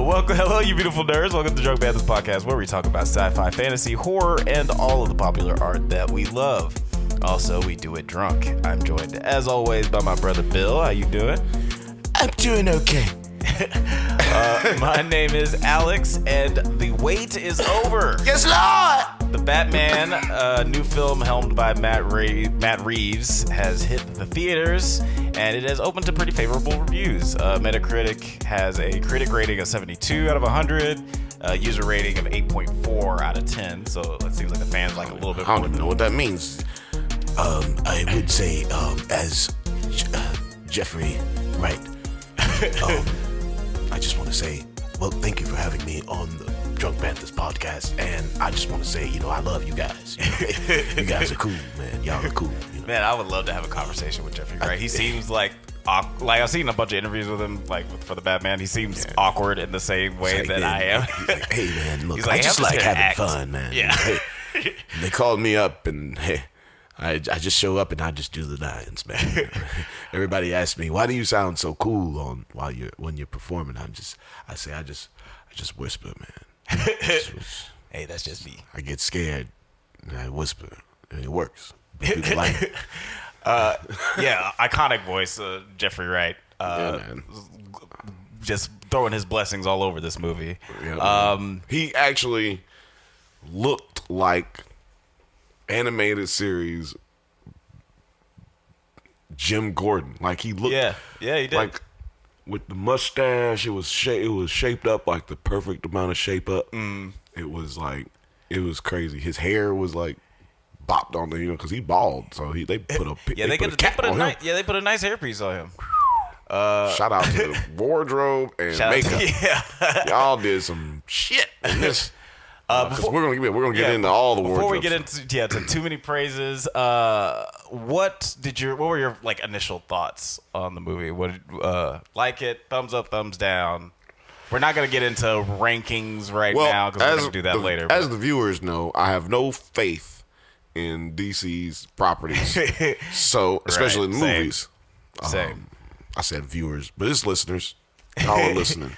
Hello, you beautiful nerds. Welcome to Drunk Banthas Podcast, where we talk about sci-fi, fantasy, horror, and all of the popular art that we love. Also, we do it drunk. I'm joined, as always, by my brother Bill. How you doing? I'm doing okay. My name is Alex, and the wait is over. Yes, Lord! The Batman, new film helmed by Matt Reeves, has hit the theaters, and it has opened to pretty favorable reviews. Metacritic has a critic rating of 72 out of 100, user rating of 8.4 out of 10, so it seems like the fans like a little bit more. I don't even know what that means. I would say, as Jeffrey Wright, I just want to say, well, thank you for having me on the Drunk Banthas podcast, and I just want to say, I love you guys. You guys are cool, man. Y'all are cool. Man, I would love to have a conversation with Jeffrey Wright. He seems like I've seen a bunch of interviews with him, like for the Batman. He seems awkward in the same way that I am. He's like, hey, man, look, like, I just like having fun, man. Yeah. Hey, they called me up, and hey, I just show up and I just do the lines, man. Everybody asks me, why do you sound so cool when you're performing? I just whisper, man. Hey, that's just me. I get scared and I whisper, and it works. People like it. Yeah, iconic voice, Jeffrey Wright. Yeah, man. Just throwing his blessings all over this movie. Yeah, he actually looked like animated series Jim Gordon. Like he looked. Yeah, he did. Like with the mustache, it was shaped up like the perfect amount of shape up. It was crazy. His hair was like bopped on the, because he bald, so they put a they put a nice hairpiece on him. Shout out to the wardrobe and makeup. Y'all did some shit in this. Because we're gonna get into all the wardrobes. Before we get into too many praises, what were your like initial thoughts on the movie? What like it? Thumbs up, thumbs down. We're not gonna get into rankings now because we're gonna do that later. As the viewers know, I have no faith in DC's properties, so especially in movies. Same. I said viewers, but it's listeners. Y'all are listening.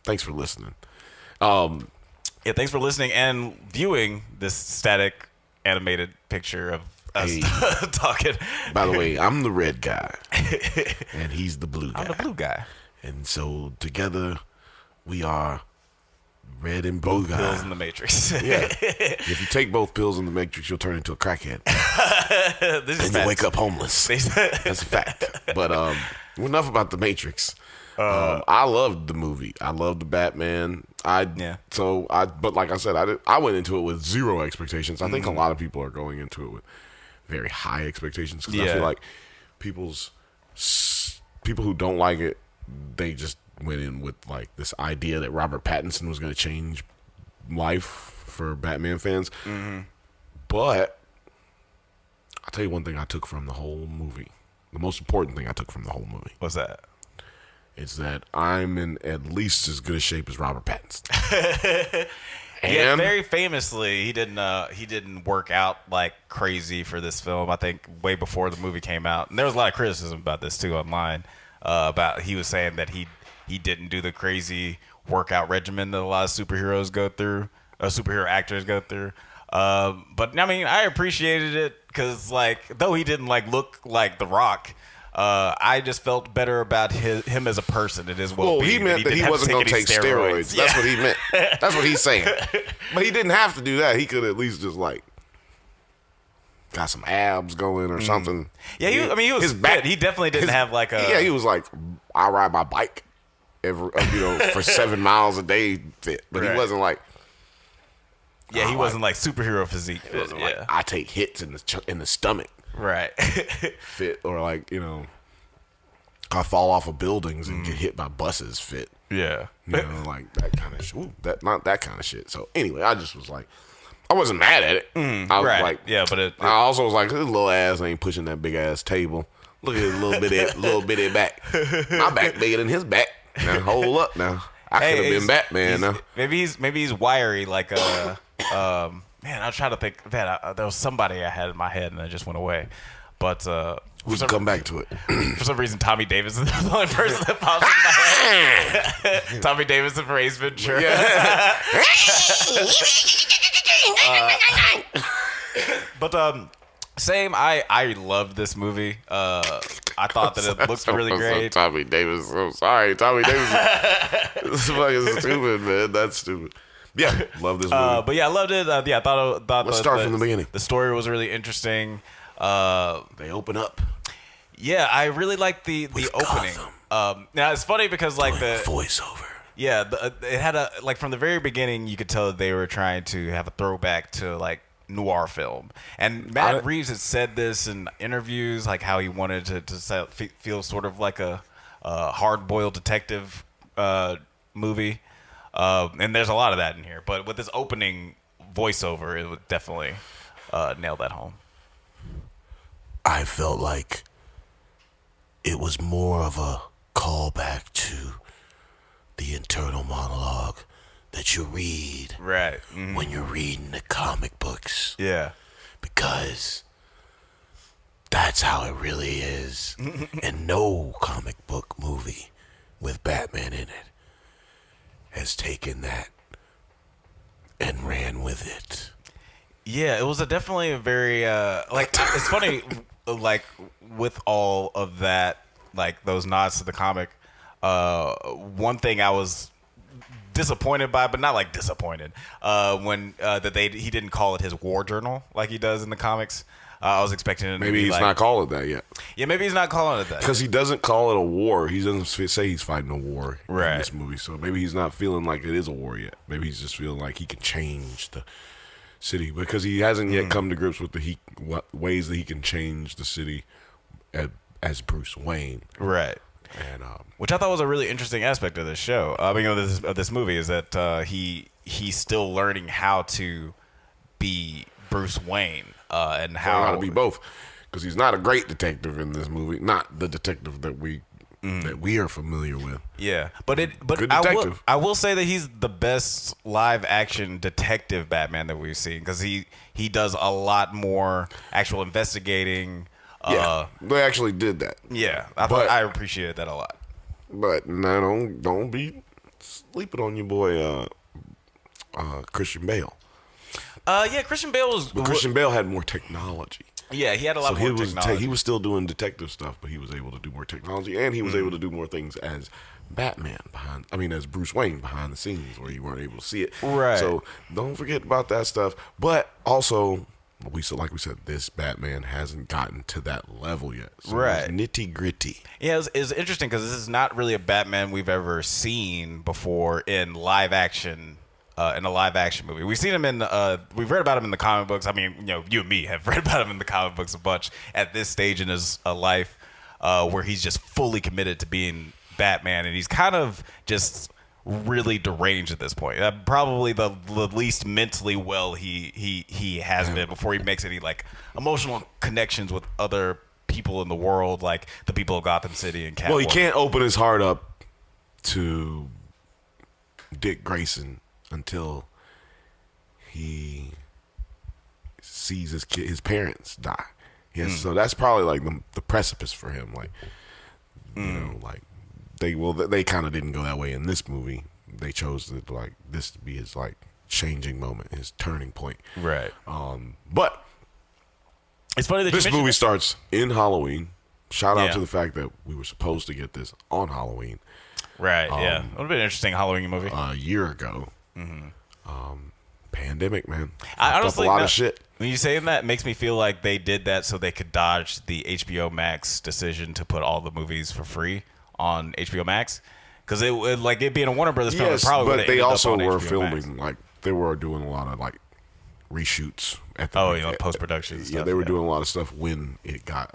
Thanks for listening. Yeah, thanks for listening and viewing this static animated picture of us talking. By the way, I'm the red guy, and he's the blue guy. I'm the blue guy. And so together, we are red and blue both guy. Pills in the Matrix. Yeah. If you take both pills in the Matrix, you'll turn into a crackhead. And you wake up homeless. That's a fact. But enough about the Matrix. I loved the movie. I loved the Batman. But like I said, I went into it with zero expectations. I think a lot of people are going into it with very high expectations because I feel like people who don't like it, they just went in with like this idea that Robert Pattinson was going to change life for Batman fans. But I'll tell you one thing I took from the whole movie. The most important thing I took from the whole movie. What's that? It's that I'm in at least as good a shape as Robert Pattinson. Yeah, very famously, he didn't work out like crazy for this film. I think way before the movie came out, and there was a lot of criticism about this too online. About he was saying that he didn't do the crazy workout regimen that a lot of superheroes go through, superhero actors go through. But I mean, I appreciated it because like though he didn't like look like The Rock. I just felt better about him as a person and his well-being. Well, he meant that he wasn't going to take steroids. That's what he meant. That's what he's saying. But he didn't have to do that. He could at least just like got some abs going or something. Yeah, he was fit. He definitely didn't have like a... Yeah, he was like, I ride my bike for 7 miles a day fit. But he wasn't like... Yeah, he wasn't like superhero physique fit. It wasn't like, I take hits in the stomach. Right. Fit, or like, I fall off of buildings and get hit by buses fit. Yeah. Like that kind of shit. Not that kind of shit. So anyway, I just was like, I wasn't mad at it. I was like, yeah, but I also was like, this little ass ain't pushing that big ass table. Look at his little bitty back. My back bigger than his back. Now hold up now. I could have been Batman now. Maybe he's wiry like a man. I'm trying to think that there was somebody I had in my head and it just went away. But we can come back to it. For some reason, Tommy Davis is the only person that pops in my head. Tommy Davis for Ace Ventura. Yeah. But same. I loved this movie. I thought that it looked really great. Tommy Davis. I'm sorry, Tommy Davis. This is fucking stupid, man. That's stupid. Yeah, love this movie. But yeah, I loved it. I thought. Let's start from the beginning. The story was really interesting. They open up. Yeah, I really liked the opening. Now it's funny because like the voiceover. Yeah, it had from the very beginning you could tell that they were trying to have a throwback to like noir film. And Matt Reeves had said this in interviews, like how he wanted to feel sort of like a hard-boiled detective movie. And there's a lot of that in here, but with this opening voiceover, it would definitely nail that home. I felt like it was more of a callback to the internal monologue that you read when you're reading the comic books. Yeah. Because that's how it really is. And no comic book movie with Batman in it has taken that and ran with it. Yeah, it was definitely a very it's funny, like with all of that, like those nods to the comic. One thing I was disappointed by, but not like disappointed, when he didn't call it his war journal like he does in the comics. I was expecting it. Maybe he's not calling it that yet. Yeah, maybe he's not calling it that because he doesn't call it a war. He doesn't say he's fighting a war in right. this movie. So maybe he's not feeling like it is a war yet. Maybe he's just feeling like he can change the city because he hasn't yet come to grips with what ways that he can change the city as Bruce Wayne. Right. And which I thought was a really interesting aspect of this show. Of this movie is that he's still learning how to be Bruce Wayne and how to be both, because he's not a great detective in this movie. Not the detective that we are familiar with. Yeah, but good detective. I will say that he's the best live action detective Batman that we've seen because he does a lot more actual investigating. Yeah, they actually did that. Yeah, I appreciated that a lot. But now don't be sleeping on your boy Christian Bale. Yeah, Christian Bale was. But Christian Bale had more technology. Yeah, he had a lot more technology. He was still doing detective stuff, but he was able to do more technology, and he was able to do more things as Batman as Bruce Wayne behind the scenes where you weren't able to see it. Right. So don't forget about that stuff. But also, like we said, this Batman hasn't gotten to that level yet. So right. It's nitty gritty. Yeah, it's interesting because this is not really a Batman we've ever seen before in live action. In a live action movie, we've seen him we've read about him in the comic books. I mean, you and me have read about him in the comic books a bunch at this stage in his life, where he's just fully committed to being Batman, and he's kind of just really deranged at this point. Probably the least mentally well he has been before he makes any like emotional connections with other people in the world, like the people of Gotham City and Catwoman. Well, he can't open his heart up to Dick Grayson until he sees his parents die. Yes, so that's probably like the precipice for him. Like, like they kind of didn't go that way in this movie. They chose this to be his like changing moment, his turning point. Right. But it's funny that this movie starts in Halloween. Shout out to the fact that we were supposed to get this on Halloween. Right. Yeah. It would have been an interesting Halloween movie. A year ago. Pandemic, man. I honestly a lot of shit. When you say that, it makes me feel like they did that so they could dodge the HBO Max decision to put all the movies for free on HBO Max. Because it being a Warner Brothers film, it probably would have ended up on HBO Max. But they also were filming, like, they were doing a lot of, like, reshoots at the post-production stuff. Yeah, they were doing a lot of stuff when it got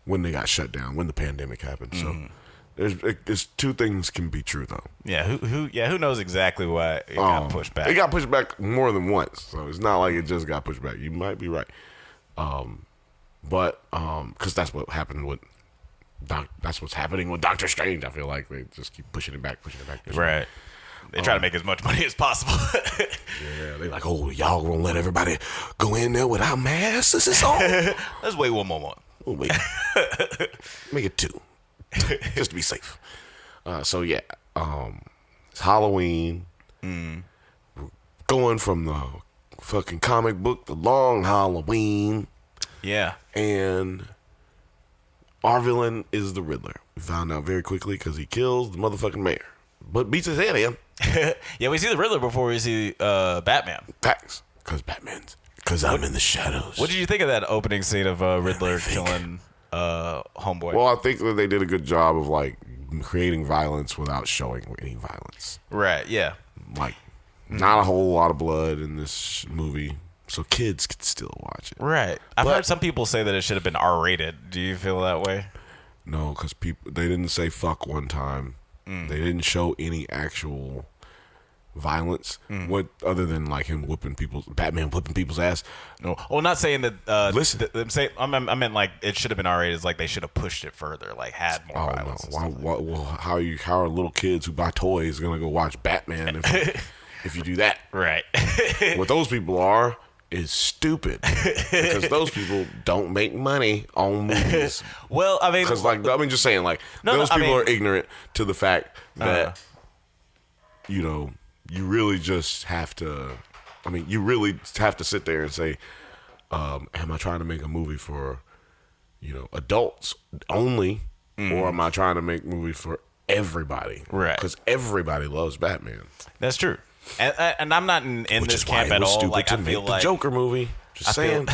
when they got shut down, when the pandemic happened. So there's two things can be true though. Yeah, who knows exactly why it got pushed back? It got pushed back more than once, so it's not like it just got pushed back. You might be right, but because that's what happened with that's what's happening with Doctor Strange. I feel like they just keep pushing it back. Right. They try to make as much money as possible. Yeah, they like, oh, y'all gonna let everybody go in there without masks? This is all. Let's wait one more month. We'll wait. Make it 2, just to be safe. So yeah, it's Halloween. We're going from the fucking comic book to Long Halloween. Yeah, and our villain is the Riddler. We found out very quickly because he kills the motherfucking mayor, but beats his head in. Yeah, we see the Riddler before we see Batman. Facts. Because I'm in the shadows. What did you think of that opening scene of Riddler killing Homeboy? Well, I think that they did a good job of like creating violence without showing any violence. Right, yeah. Like, not a whole lot of blood in this movie, so kids could still watch it. Right. I've heard some people say that it should have been R-rated. Do you feel that way? No, because they didn't say fuck one time. They didn't show any actual violence. What other than like Batman whipping people's ass? No. Well, not saying that. Listen, I meant like it should have been R-rated. It's like they should have pushed it further, like had more violence. No. How are little kids who buy toys gonna go watch Batman if you do that? Right. What those people are is stupid because those people don't make money on movies. Well, I mean, because just saying, like those people are ignorant to the fact that you really just have to. I mean, you really have to sit there and say, "Am I trying to make a movie for adults only, or am I trying to make a movie for everybody?" Right? Because everybody loves Batman. That's true. And I'm not in this camp at all. Like I feel like the Joker movie. Just saying.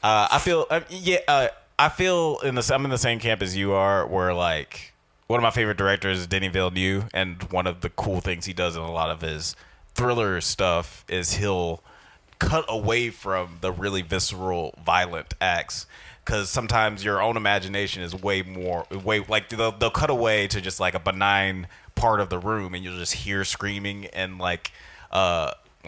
I feel I'm in the same camp as you are. Where like one of my favorite directors is Denis Villeneuve, and one of the cool things he does in a lot of his thriller stuff is he'll cut away from the really visceral, violent acts. Because sometimes your own imagination is way like they'll cut away to just like a benign part of the room, and you'll just hear screaming and like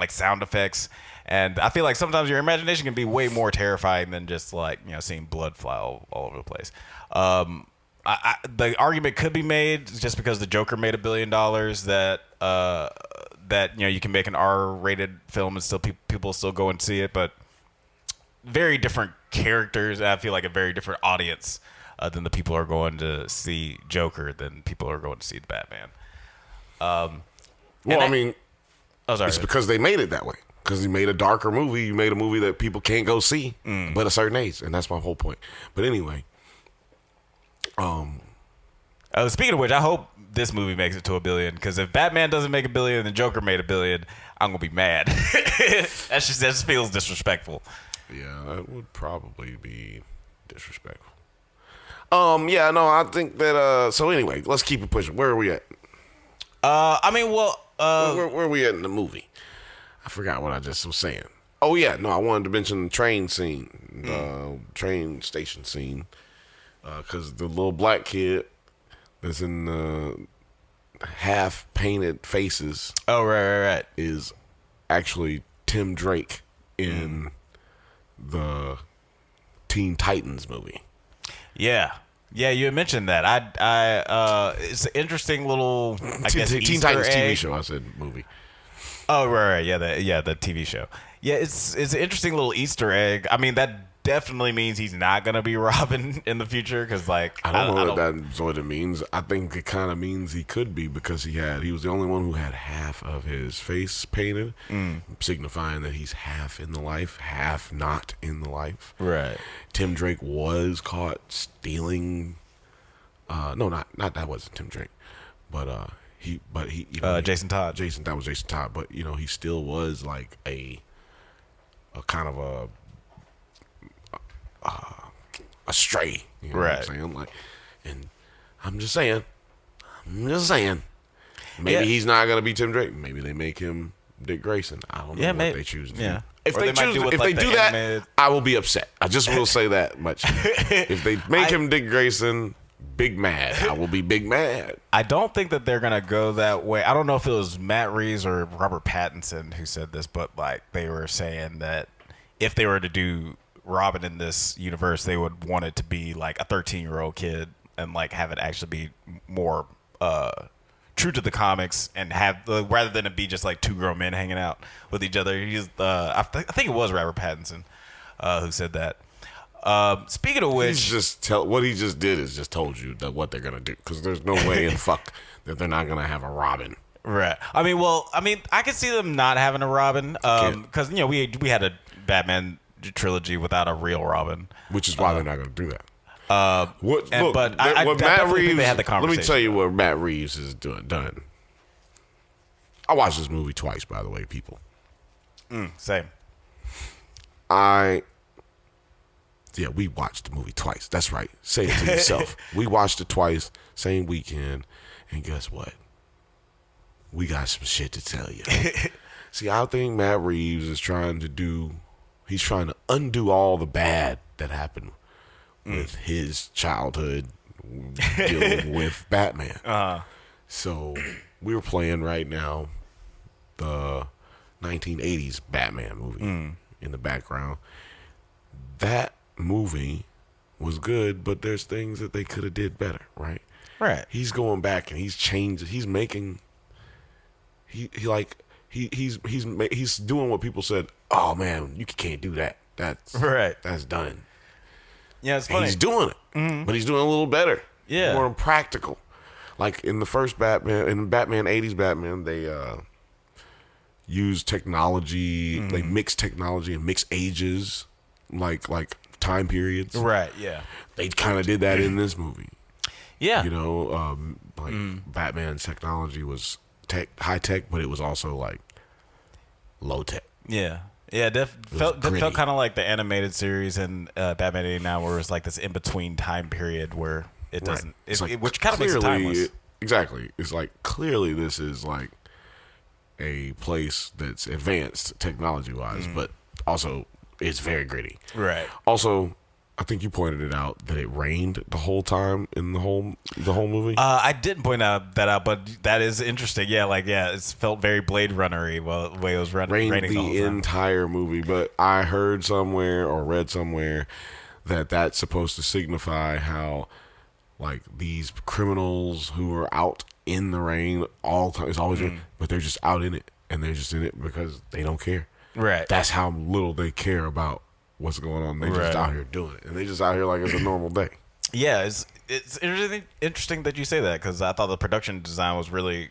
sound effects. And I feel like sometimes your imagination can be way more terrifying than just like seeing blood fly all over the place. The argument could be made just because the Joker made $1 billion that you can make an R-rated film and still people still go and see it, but very different characters. I feel like a very different audience than the people who are going to see Joker than people who are going to see the Batman. It's because they made it that way. Because you made a darker movie, you made a movie that people can't go see, but a certain age, and that's my whole point. But anyway, speaking of which, I hope this movie makes it to $1 billion. Because if Batman doesn't make $1 billion and Joker made $1 billion, I'm gonna be mad. That just feels disrespectful. Yeah, that would probably be disrespectful. I think that. So anyway, let's keep it pushing. Where are we at? Where are we at in the movie? I forgot what I just was saying. Oh yeah, no, I wanted to mention the train scene, the train station scene, because the little black kid that's in the half painted faces. Oh right. Is actually Tim Drake in the Teen Titans movie. Yeah, you had mentioned that. It's an interesting little, I guess, Teen Titans TV show. I said movie. Oh right, yeah, the TV show. Yeah, it's an interesting little Easter egg. I mean, that definitely means he's not gonna be Robin in the future because, like, I don't know that's what it means. I think it kind of means he could be because he was the only one who had half of his face painted, signifying that he's half in the life, half not in the life. Right. Tim Drake was caught stealing. No, not that wasn't Tim Drake, but Jason Todd. That was Jason Todd, but he still was like a kind of a stray. You know right. what I'm saying? Like, and I'm just saying. Maybe he's not gonna be Tim Drake. Maybe they make him Dick Grayson. I don't know what they choose to do. If they do that, I will be upset. I just will say that much. If they make him Dick Grayson, big mad. I will be big mad. I don't think that they're gonna go that way. I don't know if it was Matt Reeves or Robert Pattinson who said this, but like they were saying that if they were to do Robin in this universe, they would want it to be like a 13-year-old kid and like have it actually be more true to the comics and have rather than it be just like two grown men hanging out with each other. He's I think it was Robert Pattinson who said that. Speaking of which, what he just did is just told you that what they're gonna do, because there's no way in fuck that they're not gonna have a Robin. Right. I mean, I could see them not having a Robin, because we had a Batman trilogy without a real Robin, which is why they're not gonna do that. Matt Reeves, they had the conversation. Let me tell you what Matt Reeves has done. I watched this movie twice, by the way, people. Same. We watched the movie twice. That's right. Say it to yourself. We watched it twice, same weekend, and guess what? We got some shit to tell you. See, I think Matt Reeves is trying to undo all the bad that happened with his childhood dealing with Batman. So we're playing right now the 1980s Batman movie in the background. That movie was good, but there's things that they could have did better, right? Right. He's going back and he's changed. He's making. He's doing what people said. Oh man, you can't do that. That's right. That's done. Yeah, it's funny. He's doing it, but he's doing a little better. Yeah, more practical. Like in the first Batman, in Batman 80s Batman, they use technology. They mix technology and mix ages, like time periods. Right. Yeah. They kind of did that in this movie. Yeah. Batman's technology was high tech, but it was also like low tech. Yeah. Yeah, it felt kind of like the animated series in Batman 89, where it was like this in between time period where it doesn't, which kind of makes it timeless. Exactly. It's like clearly this is like a place that's advanced technology wise, but also it's very gritty. Right. Also, I think you pointed it out that it rained the whole time in the whole movie. I didn't point that out, but that is interesting. Yeah, it felt very Blade Runner-y the way it was raining the entire movie. But I heard somewhere or read somewhere that that's supposed to signify how like these criminals who are out in the rain all the time, it's always rain, but they're just out in it, and they're just in it because they don't care. Right. That's how little they care about what's going on. They just out here doing it, and they just out here like it's a normal day. Yeah, it's interesting that you say that, because I thought the production design was really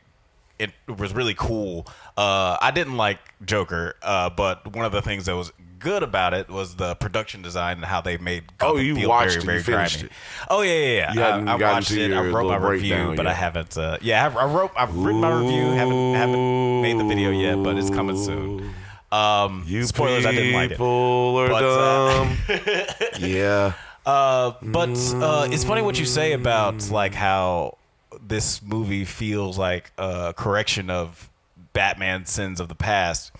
cool. I didn't like Joker, but one of the things that was good about it was the production design and how they made Gotham feel very, very grimy. Oh yeah. I watched it. I wrote my review, but I haven't. I've written my review. Haven't made the video yet, but it's coming soon. Spoilers, I didn't like it. Are dumb. Yeah. But it's funny what you say about like how this movie feels like a correction of Batman's sins of the past.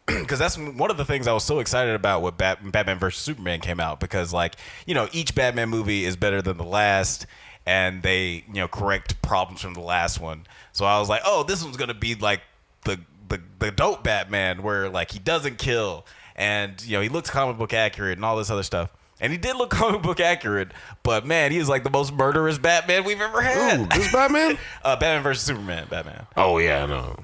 Because that's one of the things I was so excited about when Batman vs. Superman came out, because each Batman movie is better than the last, and they correct problems from the last one. So I was like, oh, this one's gonna be like the dope Batman, where like he doesn't kill, and he looks comic book accurate and all this other stuff. And he did look comic book accurate, but man, he is like the most murderous Batman we've ever had. Ooh, this Batman? Batman vs. Superman, Batman. Oh yeah, I know.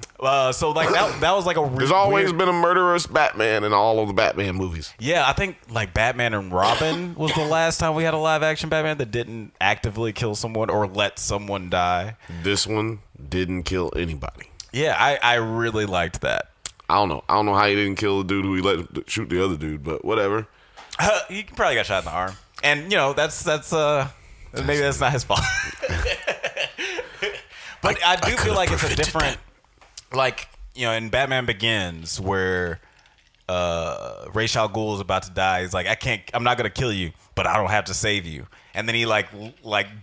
So like that was like a. There's always been a murderous Batman in all of the Batman movies. Yeah, I think like Batman and Robin was the last time we had a live action Batman that didn't actively kill someone or let someone die. This one didn't kill anybody. Yeah, I really liked that. I don't know how he didn't kill the dude who he let shoot the other dude, but whatever. He probably got shot in the arm, and that's maybe that's not his fault. But I do feel like it's a different, like in Batman Begins, where Ra's al Ghul is about to die. He's like, I'm not gonna kill you, but I don't have to save you. And then he like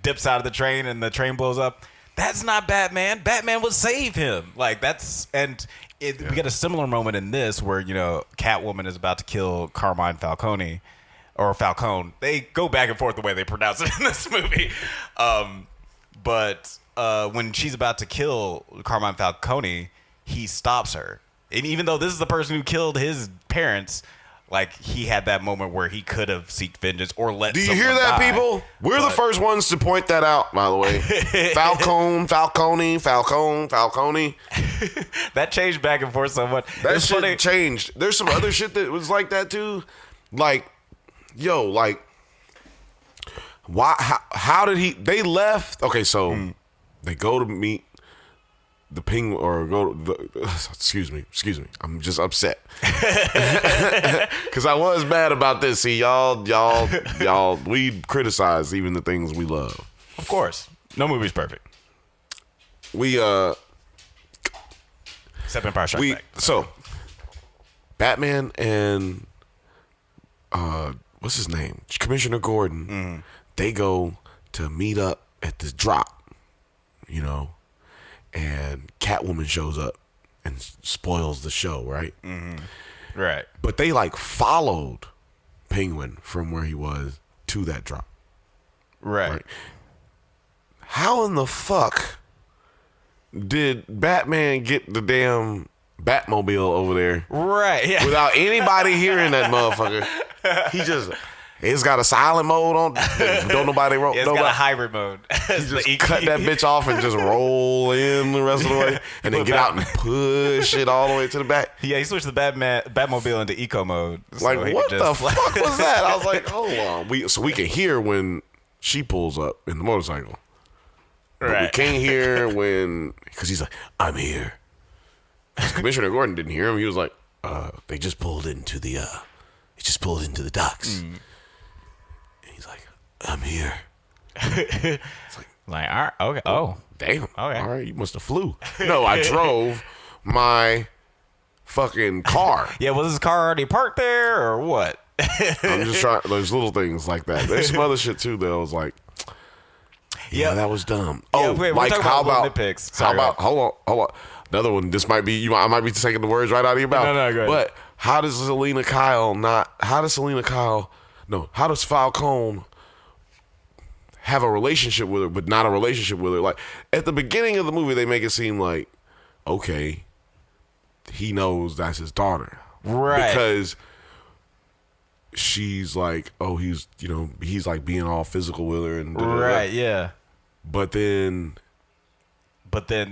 dips out of the train, and the train blows up. That's not Batman. Batman would save him. Like we get a similar moment in this where Catwoman is about to kill Carmine Falcone or Falcone. They go back and forth the way they pronounce it in this movie. But when she's about to kill Carmine Falcone, he stops her. And even though this is the person who killed his parents, like he had that moment where he could have sought vengeance or let. Do you hear that, die, people? We're the first ones to point that out. By the way, Falcone. That changed back and forth so much. That shit changed. There's some other shit that was like that too. Like, yo, like, why? How did he? They left. Okay, so they go to meet the penguin, or go to the, excuse me, I'm just upset because I was mad about this. See, y'all we criticize even the things we love. Of course, no movie's perfect. We except Empire Strikes Back. So Batman and what's his name, Commissioner Gordon, they go to meet up at this drop, you know. And Catwoman shows up and spoils the show, right? Mm-hmm. Right. But they like followed Penguin from where he was to that drop. Right. How in the fuck did Batman get the damn Batmobile over there? Right. Yeah. Without anybody hearing that motherfucker. It's got a silent mode on. Don't nobody roll. It's got a hybrid mode. You just cut that bitch off and just roll in the rest of the way, and then get out and push it all the way to the back. Yeah, he switched the Batmobile into eco mode. Like, what the fuck was that? I was like, hold on. So we can hear when she pulls up in the motorcycle. But we can't hear when, because he's like, I'm here. Commissioner Gordon didn't hear him. He was like, they just pulled into the docks. He's like, I'm here. It's like, all right, okay. Oh, damn. Okay. All right, you must have flew. No, I drove my fucking car. Yeah, was his car already parked there or what? I'm just trying. There's little things like that. There's some other shit too that I was like, yeah, that was dumb. Yeah, wait, like how about nitpicks? Sorry, how about hold on. Another one. This might be I might be taking the words right out of your mouth. No, go ahead. But how does Falcone have a relationship with her, but not a relationship with her? Like, at the beginning of the movie, they make it seem like, okay, he knows that's his daughter. Right. Because she's like, oh, he's like being all physical with her. And right, yeah. But then,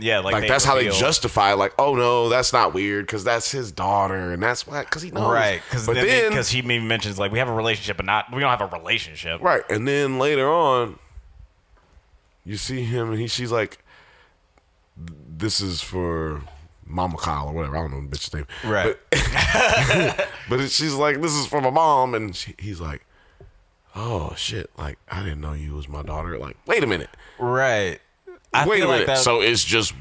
yeah, like that's how they justify, like, oh no, that's not weird because that's his daughter, and that's why, because he knows, right? Because he maybe mentions like we have a relationship, but we don't have a relationship, right? And then later on, you see him, and she's like, "This is for Mama Kyle or whatever. I don't know the bitch's name, right?" But she's like, "This is for my mom," and he's like, "Oh shit! Like, I didn't know you was my daughter." Like, wait a minute, right? Wait a minute. So it's just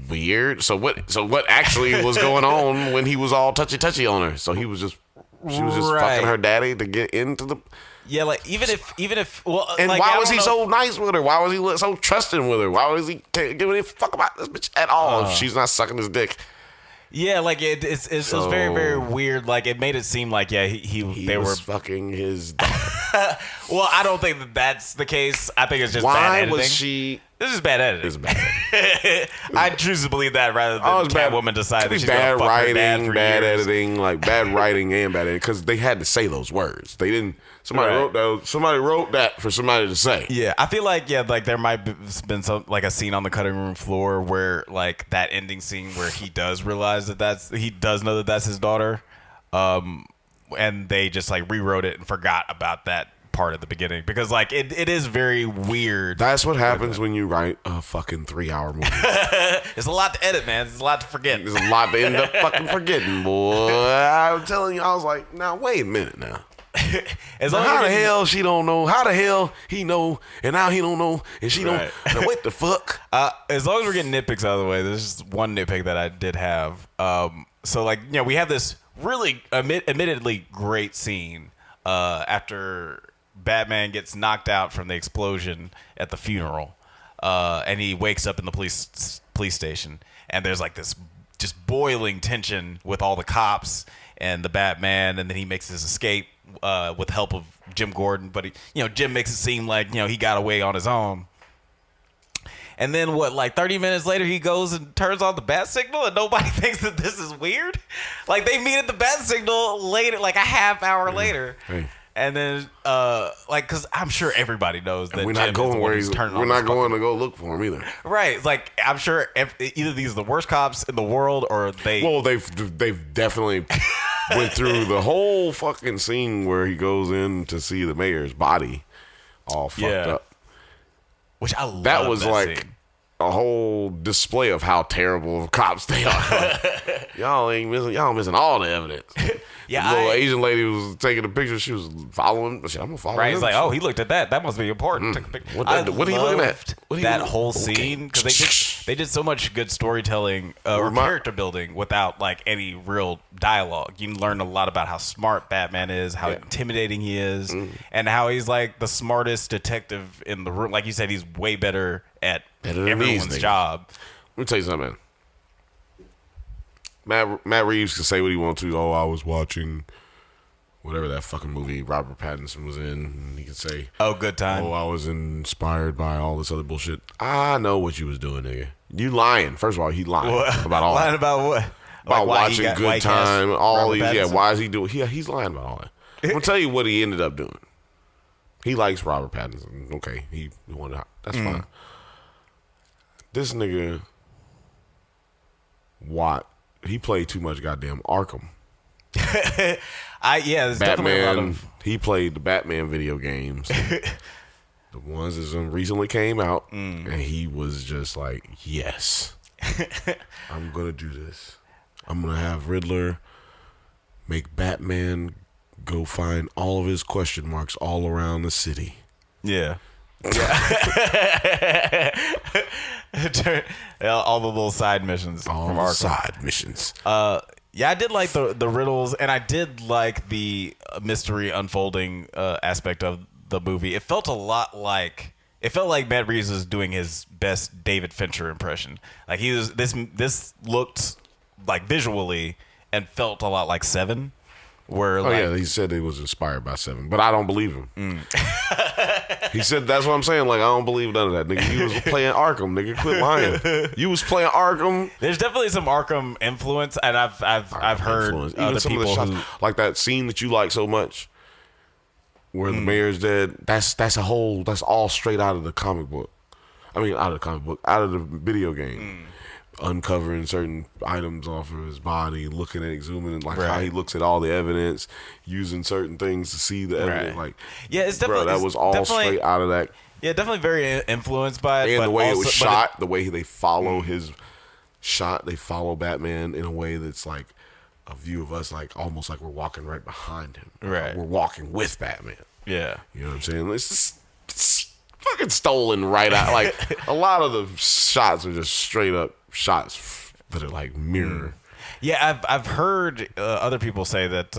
weird. So what actually was going on when he was all touchy on her? So she was just fucking her daddy to get into the. Yeah, like even if well, and like, why was he so nice with her? Why was he so trusting with her? Why was he giving a fuck about this bitch at all if she's not sucking his dick? Yeah, like it was very, very weird. Like it made it seem like they were fucking his daughter. Well, I don't think that's the case. I think it's just why bad editing. Was she? This is bad editing. It's bad. I choose to believe that rather than Catwoman decide that she's bad gonna fuck writing, her dad for bad years. editing, like bad writing and bad editing, because they had to say those words. They didn't. Somebody wrote that for somebody to say. Yeah, I feel like there might have been some like a scene on the cutting room floor where like that ending scene where he does realize he does know that that's his daughter, and they just like rewrote it and forgot about that part at the beginning because like it is very weird. That's what happens when you write a fucking 3-hour movie. It's a lot to edit, man. It's a lot to forget. There's a lot to end up fucking forgetting, boy. I'm telling you, I was like, now wait a minute now. How the hell she don't know? How the hell he know? And now he don't know, and she don't. Now, what the fuck? As long as we're getting nitpicks out of the way, there's just one nitpick that I did have. So like, we have this really admittedly great scene after Batman gets knocked out from the explosion at the funeral, and he wakes up in the police station, and there's like this just boiling tension with all the cops and the Batman, and then he makes his escape with help of Jim Gordon, but Jim makes it seem like he got away on his own. And then like 30 minutes later, he goes and turns on the bat signal, and nobody thinks that this is weird. Like they meet at the bat signal later, like a half hour later. Hey. And then, because I'm sure everybody knows that we're not going where he's turning. We're not going to go look for him either. Right? Like I'm sure either these are the worst cops in the world, or they. Well, they've definitely went through the whole fucking scene where he goes in to see the mayor's body, all fucked up. Which I love. That was like scene. A whole display of how terrible of cops they are. Y'all missing all the evidence. Yeah, the little Asian lady was taking a picture. She was following. She said, I'm gonna follow him. Right, he's like, oh, he looked at that. That must be important. Took a picture. What are you looking at? That whole scene, because they did so much good storytelling or character building without like any real dialogue. You learn a lot about how smart Batman is, how intimidating he is, and how he's like the smartest detective in the room. Like you said, he's way better at everyone's job. Let me tell you something, man. Matt Reeves can say what he wants to. Oh, I was watching whatever that fucking movie Robert Pattinson was in. And he can say, oh, Good Time. Oh, I was inspired by all this other bullshit. I know what you was doing, nigga. You lying. First of all, he lying about all lying that. About what? About like watching Good Time. All these. Pattinson? Why is he doing? He's lying about all that. I'm gonna tell you what he ended up doing. He likes Robert Pattinson. Okay, he wanted to. That's fine. This nigga, he played too much goddamn Arkham. There's Batman. Definitely a lot of... He played the Batman video games, the ones that recently came out, and he was just like, "Yes, I'm gonna do this. I'm gonna have Riddler make Batman go find all of his question marks all around the city." Yeah. All the little side missions from Arkham. Side missions. I did like the riddles, and I did like the mystery unfolding aspect of the movie. It felt like Matt Reeves was doing his best David Fincher impression. Like he was this looked like visually and felt a lot like Seven. Where he said he was inspired by Seven, but I don't believe him. He said that's what I'm saying. Like I don't believe none of that, nigga. You was playing Arkham, nigga. Quit lying. You was playing Arkham. There's definitely some Arkham influence, and I've heard even some of the shots, like that scene that you like so much, where the mayor's dead. That's all straight out of the comic book. I mean, out of the video game. Uncovering certain items off of his body, looking at zooming in, like how he looks at all the evidence, using certain things to see the evidence. Like, it's definitely that was all straight out of that. Yeah, definitely very influenced by it. And the way it was shot, the way they follow his shot, they follow Batman in a way that's like a view of us, like almost like we're walking right behind him. Right, we're walking with Batman. Yeah, you know what I'm saying? It's fucking stolen right out. Like a lot of the shots are just straight up shots that are like mirror. Yeah, I've heard other people say that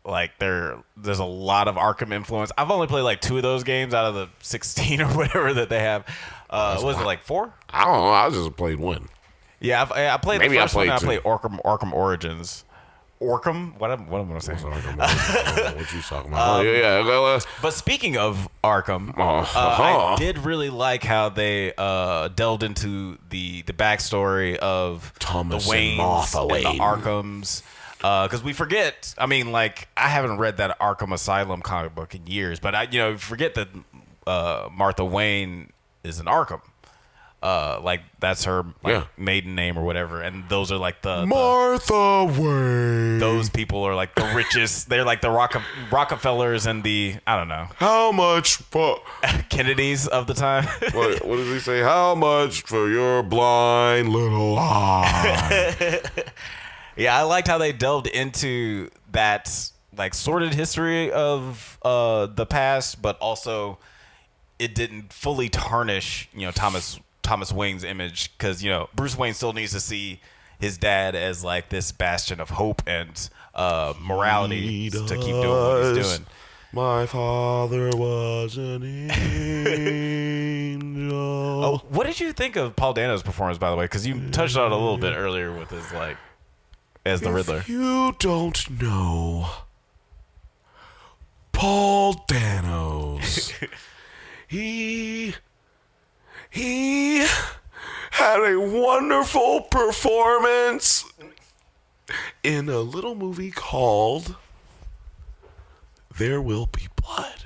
like there's a lot of Arkham influence. I've only played like 2 of those games out of the 16 or whatever that they have. Was it like 4? I don't know. I just played 1. Yeah, I played the first one. I 2. played Arkham Origins. Orkham? What am I saying? What you talking about? But speaking of Arkham, I did really like how they delved into the backstory of Thomas the Waynes and Martha Wayne. And the Arkhams. Because we forget, I mean, like, I haven't read that Arkham Asylum comic book in years, but I forget that Martha Wayne is an Arkham. Like that's her maiden name or whatever, and those are like the Martha Wayne. Those people are like the richest. They're like the Rockefellers and the I don't know how much for Kennedys of the time. what does he say? How much for your blind little eye? Yeah, I liked how they delved into that like sordid history of the past, but also it didn't fully tarnish Thomas Wayne's image, because Bruce Wayne still needs to see his dad as like this bastion of hope and morality to keep doing what he's doing. My father was an angel. Oh, what did you think of Paul Dano's performance, by the way? Because you touched on it a little bit earlier with his like as the Riddler. If you don't know Paul Dano's, he He had a wonderful performance in a little movie called There Will Be Blood,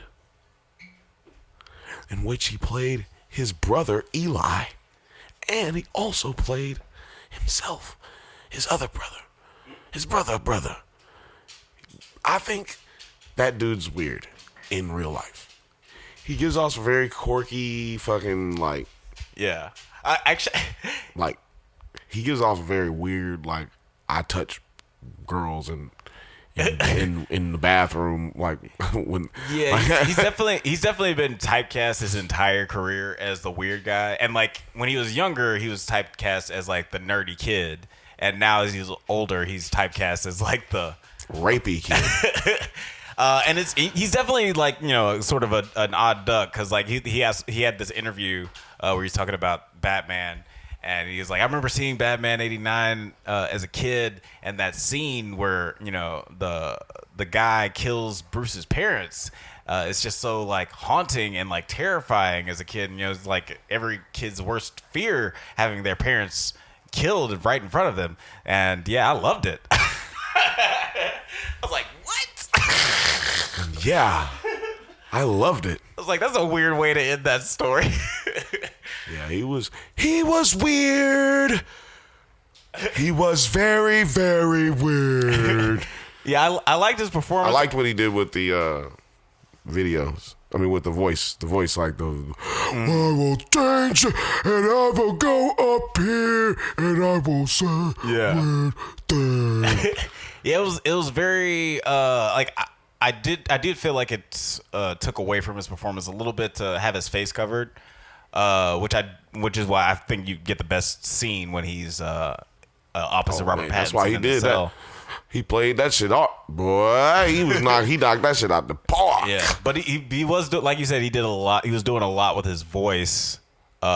in which he played his brother Eli, and he also played himself, his other brother, his brother. I think that dude's weird in real life. He gives off some very quirky fucking like. Yeah. I actually. Like, he gives off a very weird, like, I touch girls in the bathroom, like when. Yeah, he's definitely been typecast his entire career as the weird guy, and like when he was younger, he was typecast as like the nerdy kid, and now as he's older, he's typecast as like the rapey kid. And he's definitely like, you know, sort of an odd duck, because like he had this interview where he's talking about Batman. And he was like, I remember seeing Batman '89 as a kid, and that scene where, you know, the guy kills Bruce's parents. It's just so like haunting and like terrifying as a kid. And, you know, it's like every kid's worst fear, having their parents killed right in front of them. And yeah, I loved it. I was like, what? Yeah, I loved it. I was like, that's a weird way to end that story. Yeah, he was weird. He was very, very weird. Yeah, I liked his performance. I liked what he did with the videos. I mean, with the voice like the I will change and I will go up here and I will say weird things. Yeah, it was very like I did feel like it took away from his performance a little bit to have his face covered. Which is why I think you get the best scene when he's opposite Robert Pattinson. That's why he did that. He played that shit up, boy. He knocked that shit out the park. Yeah, but he was like you said, he did a lot. He was doing a lot with his voice. He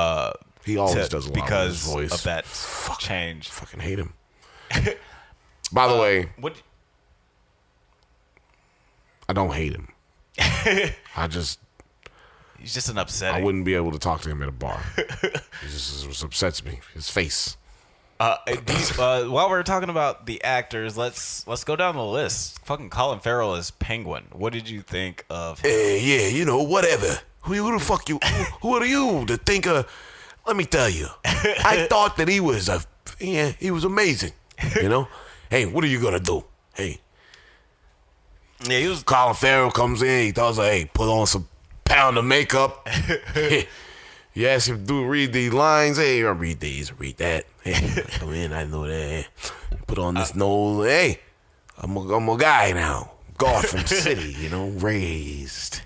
always does a lot because with his voice. Of that change. Fucking hate him. By the way, I don't hate him. He's just an upsetting. I wouldn't be able to talk to him at a bar. It just upsets me. His face. While we're talking about the actors, let's go down the list. Fucking Colin Farrell as Penguin. What did you think of him? Yeah, you know, whatever. Who the fuck you? Who are you to think of? Let me tell you. I thought that he was amazing. You know? Hey, what are you gonna do? Hey. Yeah, Colin Farrell comes in. He thought, hey, put on some pound of makeup. You ask him to read these lines. Hey, I read these, read that. Hey, come in, I know that. Put on this nose. Hey, I'm a guy now. Gotham City, you know, raised.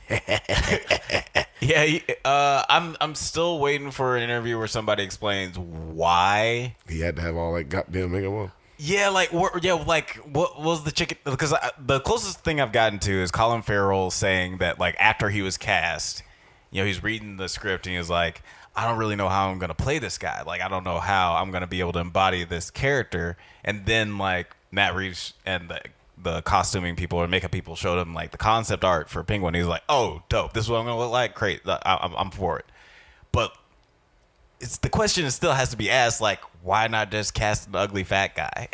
Yeah, I'm still waiting for an interview where somebody explains why he had to have all that goddamn makeup on. Yeah, like what was the chicken? Because the closest thing I've gotten to is Colin Farrell saying that like after he was cast, you know, he's reading the script and he was like, I don't really know how I'm gonna play this guy. Like I don't know how I'm gonna be able to embody this character. And then like Matt Reeves and the costuming people or makeup people showed him like the concept art for Penguin. He's like, oh, dope. This is what I'm gonna look like. Great. I'm for it. But the question still has to be asked, like, why not just cast an ugly fat guy?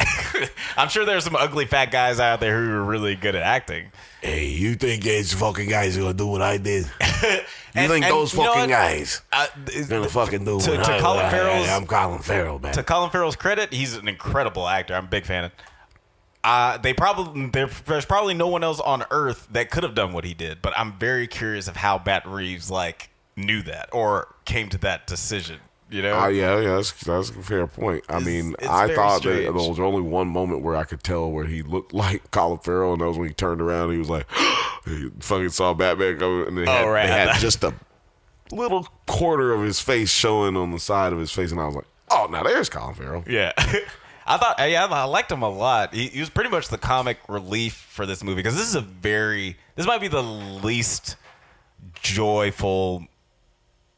I'm sure there's some ugly fat guys out there who are really good at acting. Hey, you think these fucking guys are gonna do what I did? You think those fucking guys gonna fucking do what I did? Colin Farrell's, I'm Colin Farrell, man. To Colin Farrell's credit, he's an incredible actor. I'm a big fan of. There's probably no one else on Earth that could have done what he did, but I'm very curious of how Matt Reeves like knew that or came to that decision. You know? Yeah, that's a fair point. I mean, I thought that there was only one moment where I could tell where he looked like Colin Farrell, and that was when he turned around and he was like, he fucking saw Batman coming, and they had just a little quarter of his face showing on the side of his face, and I was like, oh, now there's Colin Farrell. Yeah. I liked him a lot. He was pretty much the comic relief for this movie, because this might be the least joyful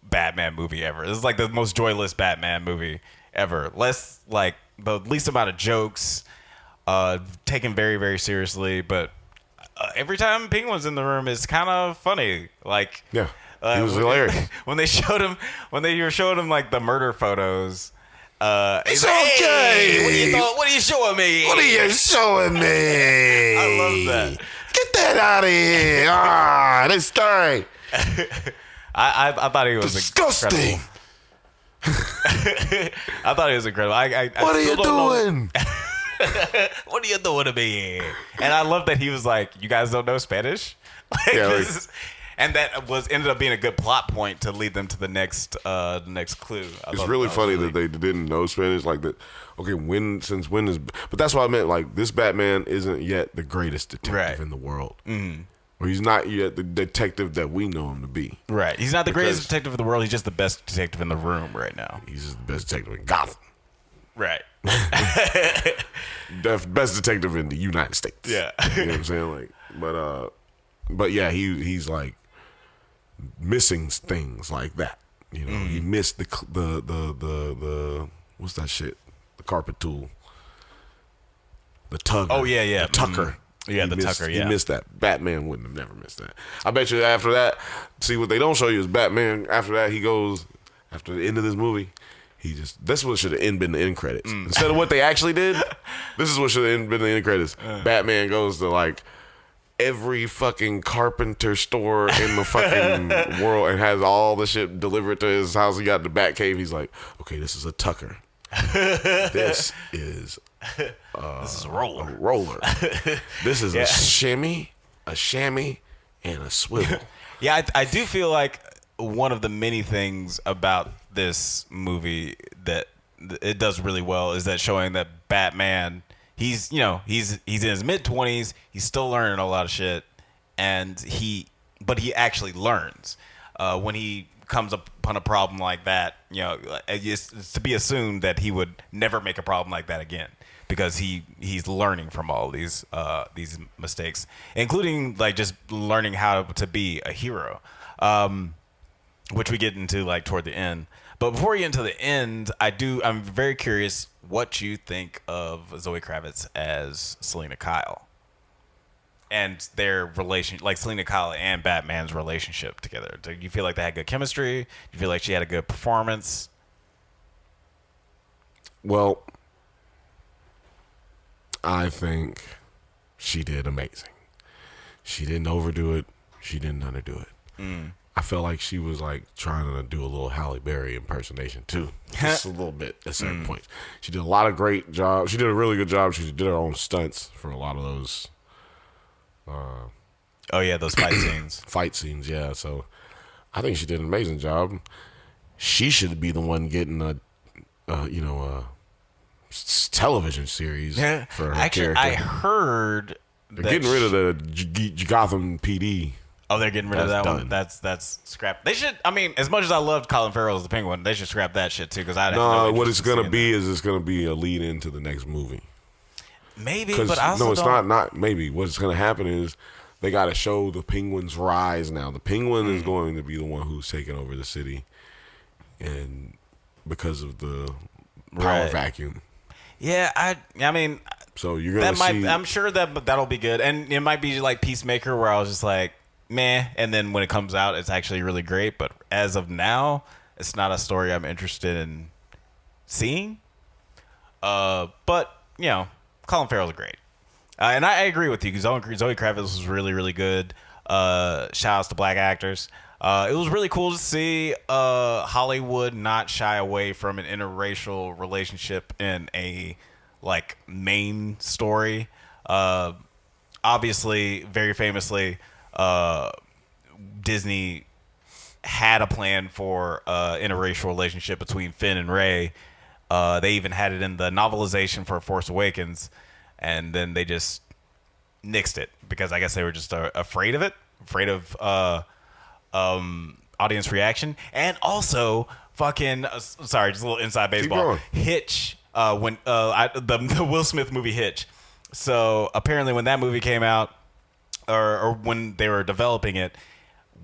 Batman movie ever. This is like the most joyless Batman movie ever. Less like the least amount of jokes, taken very, very seriously. But every time Penguin's in the room, it's kind of funny. Like, yeah, He was hilarious. When they were showing him like the murder photos. It's okay. Hey, what are you showing me? What are you showing me? I love that. Get that out of here! This guy. I thought he was disgusting. I thought he was incredible. What are you doing? What are you doing to me? And I love that he was like, "You guys don't know Spanish." And that ended up being a good plot point to lead them to the next clue. It's really funny that they didn't know Spanish like that. Okay, since when is? But that's what I meant. Like, this Batman isn't yet the greatest detective in the world. Mm-hmm. Or he's not yet the detective that we know him to be. Right. He's not the greatest detective in the world. He's just the best detective in the room right now. He's just the best detective in Gotham. Right. The best detective in the United States. Yeah. You know what I'm saying? Like, but yeah, he's like missing things like that. You know, he missed the what's that shit? The carpet tool. The tugger. Oh yeah. The tucker. Yeah, the tucker. Yeah, he missed that. Batman wouldn't have never missed that. I bet you after that, see what they don't show you is Batman. After that, he goes after the end of this movie. This is what should have been the end credits instead of what they actually did. This is what should have been the end credits. Batman goes to like every fucking carpenter store in the fucking world and has all the shit delivered to his house. He got the Batcave. He's like, okay, this is a tucker. This is a roller. A roller. This is a shimmy, and a swivel. Yeah, I do feel like one of the many things about this movie that it does really well is that showing that Batman, he's in his mid-20s, he's still learning a lot of shit, but he actually learns when he comes upon a problem like that. It's to be assumed that he would never make a problem like that again because he's learning from all these mistakes, including like just learning how to be a hero, which we get into like toward the end. But before we get into the end, I'm very curious what you think of Zoe Kravitz as Selena Kyle and their relation, like Selena Kyle and Batman's relationship together. Do you feel like they had good chemistry? Do you feel like she had a good performance? Well, I think she did amazing. She didn't overdo it. She didn't underdo it. I felt like she was like trying to do a little Halle Berry impersonation too, just a little bit at certain points. She did a lot of great jobs. She did a really good job. She did her own stunts for a lot of those. Those fight scenes. Fight scenes, yeah. So I think she did an amazing job. She should be the one getting a television series for her character. I heard they're getting rid of the Gotham PD. Oh, they're getting rid of that one. That's scrap. They should. I mean, as much as I loved Colin Farrell as the Penguin, they should scrap that shit too. Because what it's gonna be is it's gonna be a lead into the next movie. Maybe, but I also no, it's not. Maybe what's gonna happen is they got to show the Penguin's rise. Now the Penguin is going to be the one who's taking over the city, and because of the power vacuum. Yeah, I mean, so you're gonna see. I'm sure that'll be good, and it might be like Peacemaker, where I was just like, meh, and then when it comes out, it's actually really great. But as of now, it's not a story I'm interested in seeing. But Colin Farrell's great, and I agree with you. Zoe Kravitz was really, really good. Shout outs to black actors. It was really cool to see Hollywood not shy away from an interracial relationship in a like main story. Obviously, very famously, Disney had a plan for interracial relationship between Finn and Rey. They even had it in the novelization for Force Awakens, and then they just nixed it because I guess they were just afraid of it, afraid of audience reaction, and also fucking sorry, just a little inside baseball. Hitch, when the Will Smith movie Hitch. So apparently, when that movie came out, or when they were developing it,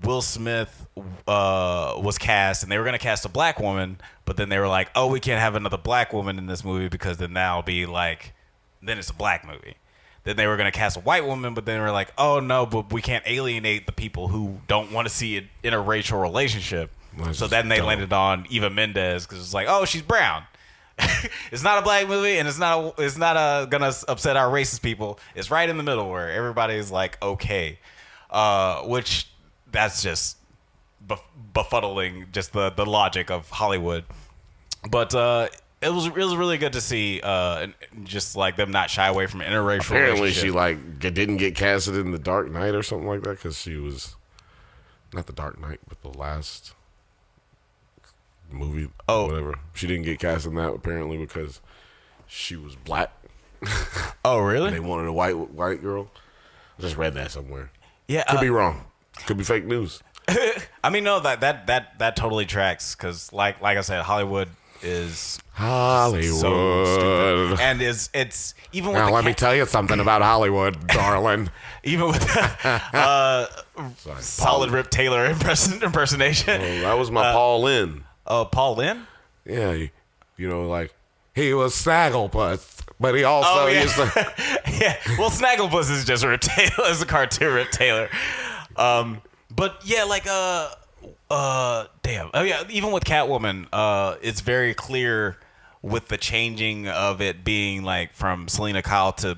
Will Smith was cast, and they were going to cast a black woman, but then they were like, "Oh, we can't have another black woman in this movie because then that'll be like, then it's a black movie." then they were going to cast a white woman, but then they were like, oh no, but we can't alienate the people who don't want to see an interracial relationship. So then they landed on Eva Mendes because it's like, oh, she's brown. It's not a black movie, and it's not gonna upset our racist people. It's right in the middle where everybody's like, okay, which that's just befuddling, just the logic of Hollywood. But it was really good to see, just like them not shy away from an interracial. Apparently, she like didn't get casted in The Dark Knight or something like that because she was not The Dark Knight, but the last movie, whatever. She didn't get cast in that apparently because she was black. Oh, really? And they wanted a white girl. I just read that somewhere. Yeah, could be wrong. Could be fake news. I mean, no, that totally tracks because, like I said, Hollywood is Hollywood, so and it's even with now. Let me tell you something about Hollywood, darling. Even with solid Rip Taylor impersonation. Oh, that was my Paul Lynn. Oh, Paul Lynn? Yeah, you know, like he was Snagglepuss, but he also used to. Yeah, well, Snagglepuss is just Rip Taylor, is a cartoon Rip Taylor. But yeah, like damn. Oh yeah, even with Catwoman, it's very clear with the changing of it being like from Selena Kyle to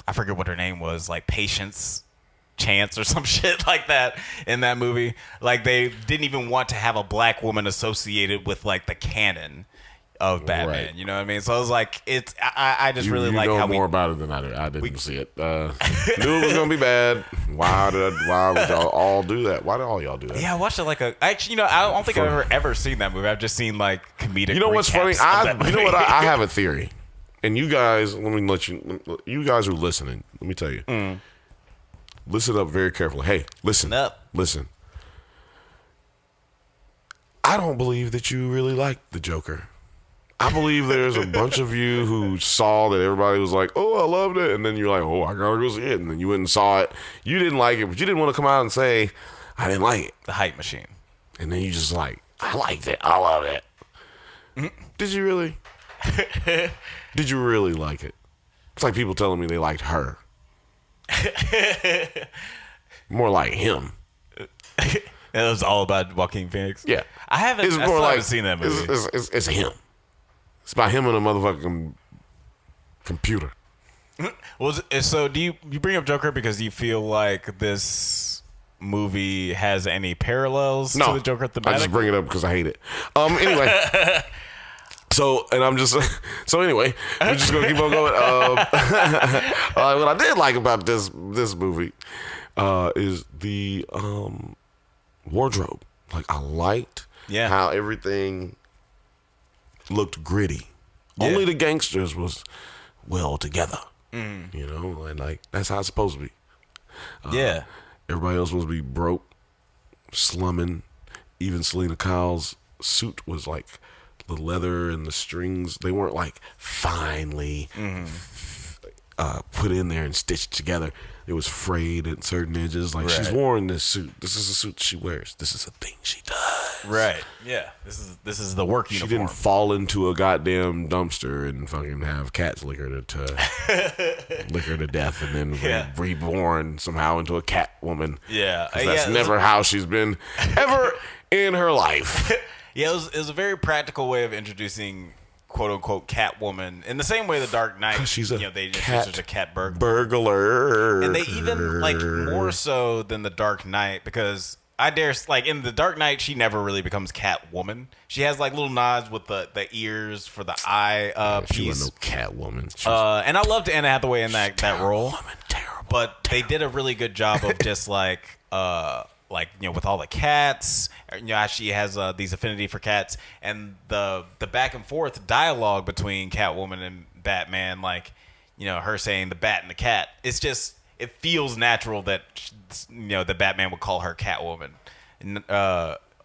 I forget what her name was, like Patience Chance or some shit like that in that movie. Like they didn't even want to have a black woman associated with like the canon of Batman. Right. You know what I mean? So I was like, it's I just really like how more about it than I did. I didn't see it. Knew it was gonna be bad. Why would y'all all do that? Why did all y'all do that? Yeah, I watched it actually, I don't think I've ever seen that movie. I've just seen like comedic. You know what's funny? You know what? I have a theory, and you guys, you guys who are listening, let me tell you. Listen up very carefully. Hey, listen up. Listen. I don't believe that you really like the Joker. I believe there's a bunch of you who saw that everybody was like, oh, I loved it. And then you're like, oh, I gotta go see it. And then you went and saw it. You didn't like it, but you didn't want to come out and say, I didn't like it. The hype machine. And then you just like, I liked it. I love it. Mm-hmm. Did you really? Did you really like it? It's like people telling me they liked her. More like him. It was all about Joaquin Phoenix. Yeah, I haven't seen that movie. It's him. It's about him and a motherfucking computer. Well, so do you bring up Joker because you feel like this movie has any parallels to the Joker thematic? I just bring it up because I hate it. Anyway. Anyway, we're just gonna keep on going. What I did like about this movie is the wardrobe. Like I liked how everything looked gritty. Yeah. Only the gangsters was well together. You know, and like that's how it's supposed to be. Everybody else was supposed to be broke, slumming. Even Selena Kyle's suit was like the leather and the strings, they weren't like finely put in there and stitched together. It was frayed at certain edges. Like she's worn this suit. This is a suit she wears. This is a thing she does. Right. Yeah. This is the work uniform. She didn't fall into a goddamn dumpster and fucking have cats lick her to death and then reborn somehow into a Catwoman. Yeah. That's never how she's been ever in her life. Yeah, it was a very practical way of introducing "quote unquote" Catwoman in the same way the Dark Knight. She's they introduced her as a cat burglar, and they even like more so than the Dark Knight because I dare like in the Dark Knight she never really becomes Catwoman. She has like little nods with the ears for the eye piece. She wasn't no Catwoman. And I loved Anne Hathaway in that role. Terrible. But they did a really good job of just like with all the cats, she has these affinity for cats, and the back and forth dialogue between Catwoman and Batman, her saying the bat and the cat. It's just it feels natural that the Batman would call her Catwoman,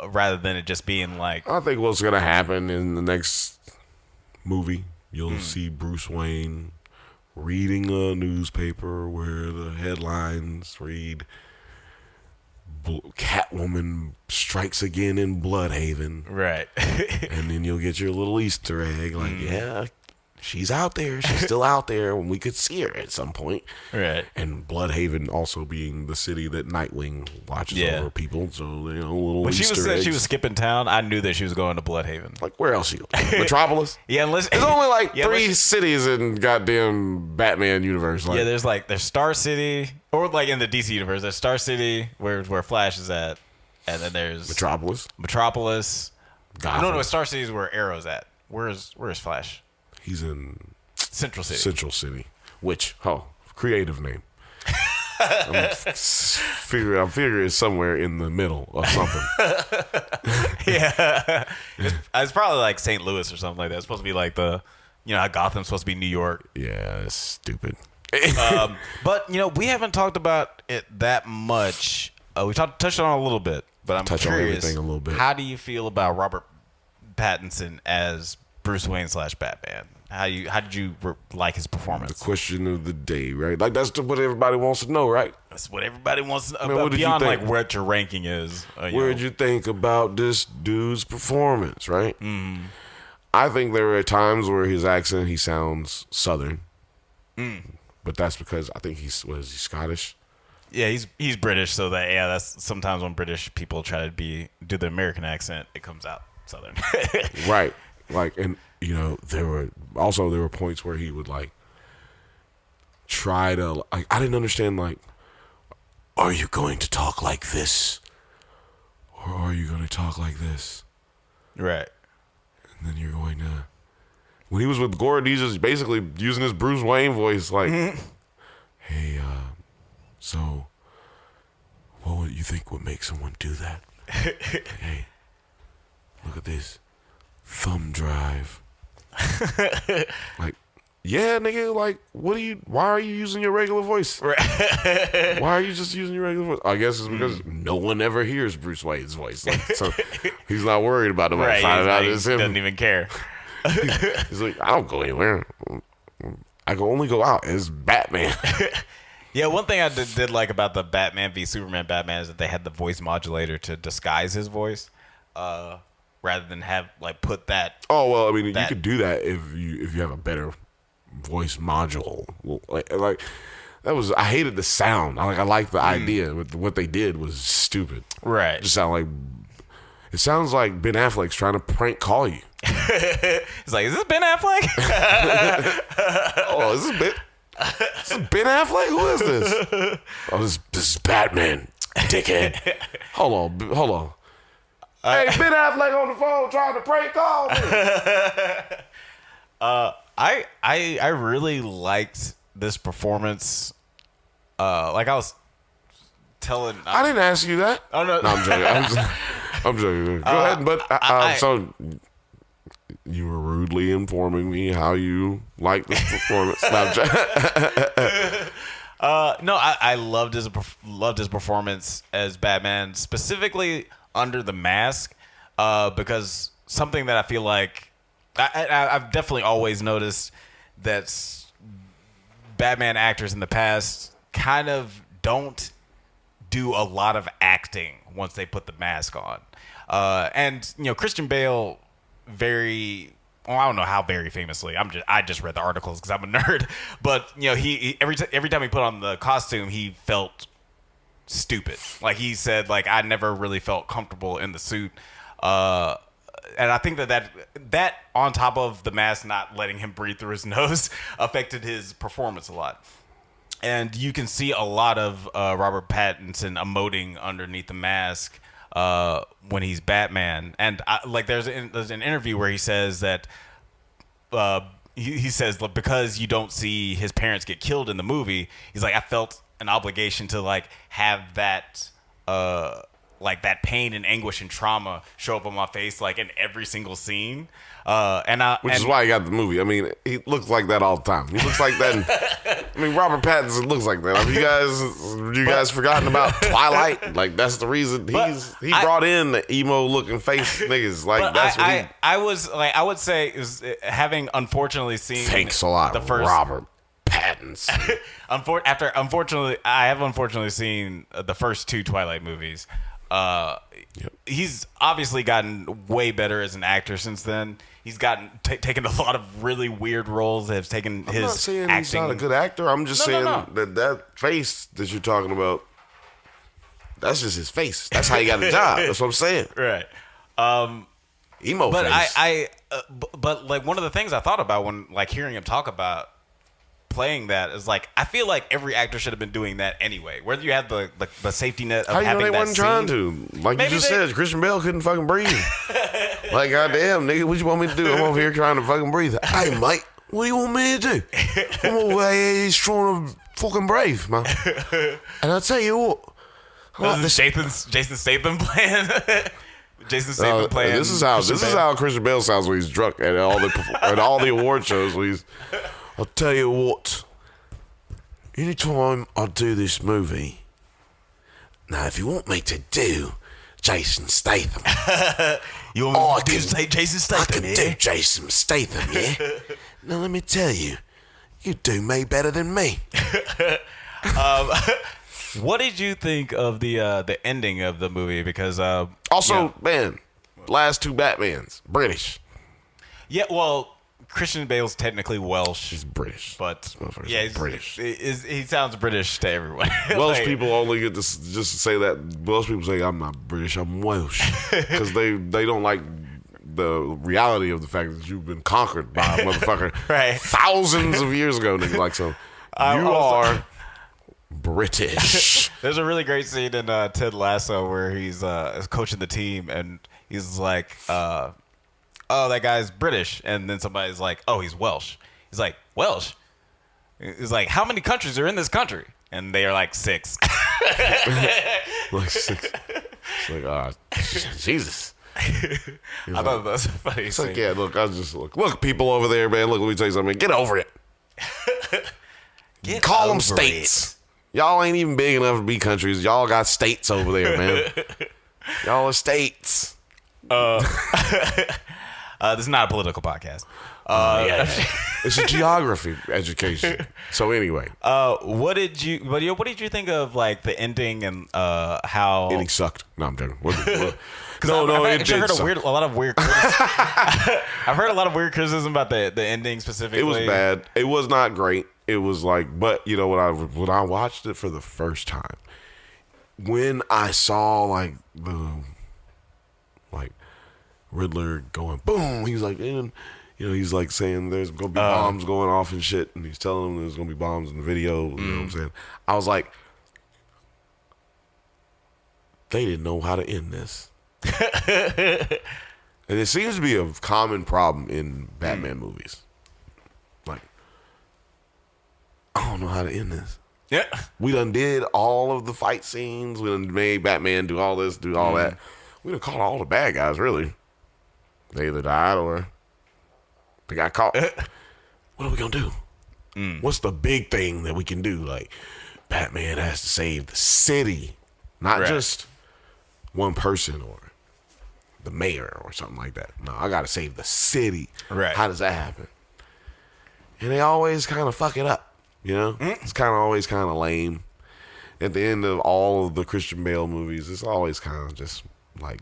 rather than it just being like. I think what's gonna happen in the next movie, you'll see Bruce Wayne reading a newspaper where the headlines read. Catwoman strikes again in Bloodhaven. Right. And then you'll get your little Easter egg. Like, she's out there. She's still out there, and we could see her at some point. Right. And Bloodhaven also being the city that Nightwing watches over people. So, little when she Easter said eggs. she was skipping town, I knew that she was going to Bloodhaven. Like, where else she go? Metropolis? There's only like 3 cities in goddamn Batman universe. Like, there's Star City, or like in the DC universe, there's Star City where Flash is at, and then there's Metropolis. Gotham. No, Star City is where Arrow's at. Where's Flash? He's in Central City. Which, creative name. I'm figuring it's somewhere in the middle or something. It's probably like St. Louis or something like that. It's supposed to be like how Gotham's supposed to be New York. Yeah, that's stupid. But we haven't talked about it that much. We touched on it a little bit, but I'm curious. On everything a little bit. How do you feel about Robert Pattinson as Bruce Wayne / Batman? How did you like his performance? The question of the day, right? Like, that's what everybody wants to know, right? That's what everybody wants to know. Beyond like what your ranking is. What did you think about this dude's performance, right? Mm-hmm. I think there are times where his accent, he sounds Southern. But that's because I think he's Scottish? Yeah, he's British, so that's sometimes when British people try to do the American accent, it comes out Southern. Right. Like, and there were points where he would like try to, like, I didn't understand, like, are you going to talk like this or are you going to talk like this? Right. And then you're going to, when he was with Gordon, he's just basically using his Bruce Wayne voice, like, hey, so what would you think would make someone do that? Hey, look at this thumb drive. Like, yeah, nigga, like, why are you using your regular voice? Right. Why are you just using your regular voice? I guess it's because no one ever hears Bruce Wayne's voice. Like, so he's not worried about it. Right, finding out it's him. He doesn't even care. He's like, I don't go anywhere. I can only go out as Batman. Yeah, one thing I did like about the Batman v Superman Batman is that they had the voice modulator to disguise his voice, rather than have like put that. Oh well, I mean, you could do that if you have a better voice module. Like that was, I hated the sound. I like the idea, but what they did was stupid. Right, it sounds like Ben Affleck's trying to prank call you. It's like, is this Ben Affleck? Oh, is this Ben Affleck? Who is this? Oh, this is Batman, dickhead. Hold on. Hey, Ben Affleck on the phone trying to prank call me. I really liked this performance. Like I was telling, I didn't ask you that. Oh no, I'm joking. I'm joking. Go ahead, but so you were rudely informing me how you like this performance. I loved his performance as Batman, specifically under the mask, because something that I feel like I've definitely always noticed that Batman actors in the past kind of don't do a lot of acting once they put the mask on, and Christian Bale I don't know how very famously. I just read the articles because I'm a nerd, but he every time he put on the costume, he felt stupid. Like he said, like, I never really felt comfortable in the suit, and I think that on top of the mask not letting him breathe through his nose affected his performance a lot. And you can see a lot of Robert Pattinson emoting underneath the mask when he's Batman. And there's an interview where he says that he says, because you don't see his parents get killed in the movie, he's like, I felt an obligation to like have that like that pain and anguish and trauma show up on my face like in every single scine. Which is why he got the movie. I mean, he looks like that all the time. He looks like that. I mean, Robert Pattinson looks like that. I mean, you guys forgotten about Twilight? Like, that's the reason he brought in the emo looking face niggas. Like, that's what I would say is having unfortunately seen. Thanks a lot, the first Robert Pattinson. I have unfortunately seen the first two Twilight movies. He's obviously gotten way better as an actor since then. He's gotten taken a lot of really weird roles. Have taken his. I'm not saying acting. He's not a good actor. I'm just saying that face that you're talking about. That's just his face. That's how he got the job. That's what I'm saying. Right. Emo but face. But like one of the things I thought about when like hearing him talk about playing that is like I feel like every actor should have been doing that anyway. Whether you have the safety net of having they that wasn't scene, trying to. Like you just said, Christian Bale couldn't fucking breathe. Like goddamn, nigga, what you want me to do? I'm over here trying to fucking breathe. Hey, Mike, what do you want me to do? I'm over here trying to fucking breathe, man. And I'll tell you what. Jason Statham playing. Jason Statham playing. This is how Christian Bale sounds when he's drunk at all the award shows. When I'll tell you what. Anytime I do this movie, now if you want me to do Jason Statham, you want me to do Jason Statham? I can do Jason Statham, yeah. Now let me tell you, you do me better than me. What did you think of the ending of the movie? Because man, last two Batmans, British. Yeah, well, Christian Bale's technically Welsh. He's British, but he's British. He sounds British to everyone. Welsh people only get to just say that. Welsh people say, "I'm not British, I'm Welsh," because they don't like the reality of the fact that you've been conquered by a motherfucker right. thousands of years ago. Nigga, like so, you are British. There's a really great scene in Ted Lasso where he's coaching the team and he's like, "Oh, that guy's British," and then somebody's like, "Oh, he's Welsh." He's like, "Welsh?" He's like, "How many countries are in this country?" And they are like 6. Like 6. It's like, Jesus. I thought that was a funny It's scene. like, yeah, look, people over there, man. Look, let me tell you something. Get over it. Call them states. Y'all ain't even big enough to be countries. Y'all got states over there, man. Y'all are states. This is not a political podcast. It's a geography education. So anyway, what did you think of like the ending and how ending sucked? No, I'm joking. I've heard a lot of weird criticism about the ending specifically. It was bad. It was not great. It was like, but you know when I watched it for the first time, when I saw like the Riddler going boom, he was like, and he's like saying there's gonna be bombs going off and shit, and he's telling them there's gonna be bombs in the video. You know what I'm saying? I was like, they didn't know how to end this. And it seems to be a common problem in Batman movies. Like, I don't know how to end this. Yeah. We done did all of the fight scenes. We done made Batman do all this, do all that. We done caught all the bad guys, really. They either died or they got caught. What are we going to do? What's the big thing that we can do? Like, Batman has to save the city, not just one person or the mayor or something like that. No, I got to save the city. Right. How does that happen? And they always kind of fuck it up, you know? It's kind of always kind of lame. At the end of all of the Christian Bale movies, it's always kind of just like,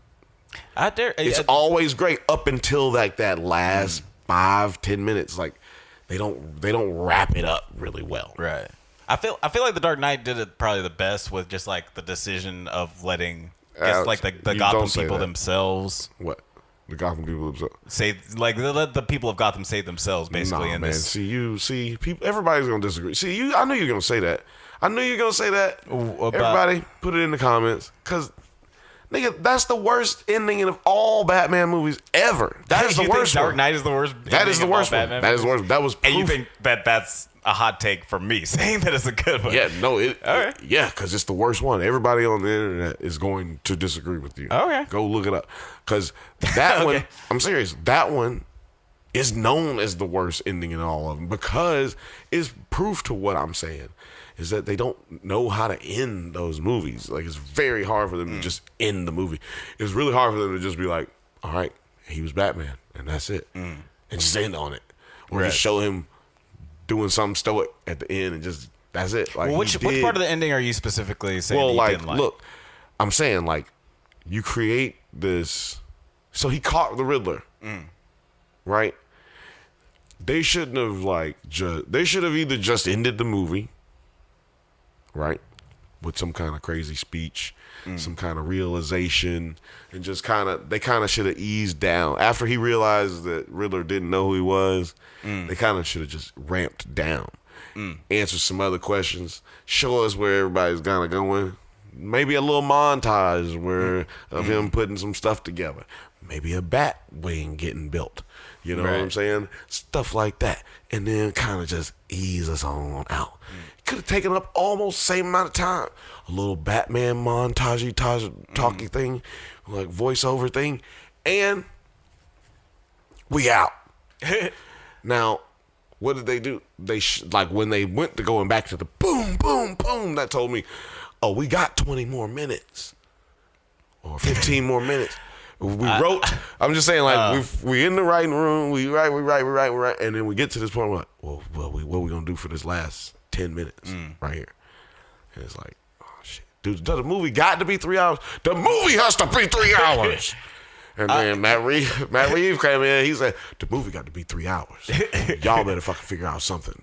it's always great up until like that last 5-10 minutes. Like they don't wrap it up really well. Right. I feel like The Dark Knight did it probably the best with just like the decision of letting like the Gotham people themselves. What? The Gotham people themselves let the people of Gotham save themselves basically. Nah, man. See, people. Everybody's gonna disagree. See, I knew you were gonna say that. Everybody, put it in the comments, cause nigga, that's the worst ending of all Batman movies ever. That is the worst. Dark Knight is the worst. That is the worst one. That is the worst. That was proof. And you think that's a hot take from me saying that it's a good one? Yeah, no, all right. Yeah, because it's the worst one. Everybody on the internet is going to disagree with you. Okay, go look it up, because that one. I'm serious. That one is known as the worst ending in all of them because it's proof to what I'm saying. Is that they don't know how to end those movies. Like, it's very hard for them to just end the movie. It's really hard for them to just be like, all right, he was Batman, and that's it. And just end on it. Or just show him doing something stoic at the end, and just, that's it. Like, which part of the ending are you specifically saying you didn't like? Look, I'm saying, like, you create this. So he caught the Riddler, right? They shouldn't have they should have either just ended the movie, right, with some kind of crazy speech, some kind of realization, and just they should have eased down after he realized that Riddler didn't know who he was. They kind of should have just ramped down, answer some other questions, show us where everybody's kind of going. Maybe a little montage of him putting some stuff together. Maybe a bat wing getting built. You know what I'm saying? Stuff like that. And then kind of just ease us on out. Could have taken up almost the same amount of time. A little Batman montage talking thing, like voiceover thing. And we out. Now, what did they do? They when they went to going back to the boom, boom, boom, that told me, oh, we got 20 more minutes. Or 15 more minutes. We wrote. I'm just saying, we in the writing room. We write, and then we get to this point. We're like, well, what we gonna do for this last 10 minutes right here? And it's like, oh shit, dude, does the movie got to be 3 hours? The movie has to be 3 hours. And then Matt Reeves came in. He said, the movie got to be 3 hours. Y'all better fucking figure out something.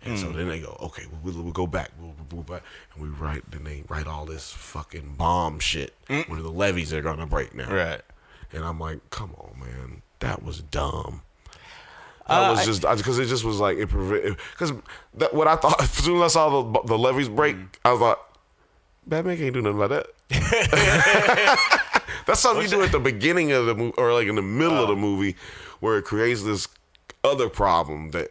And so then they go, okay, we'll go back. We'll back. And we write. Then they write all this fucking bomb shit where the levees are gonna break now. Right. And I'm like, come on, man, that was dumb. That was just because it just was like because what I thought as soon as I saw the levees break, I was like, Batman can't do nothing about that. That's something you do at the beginning of the movie or like in the middle of the movie, where it creates this other problem that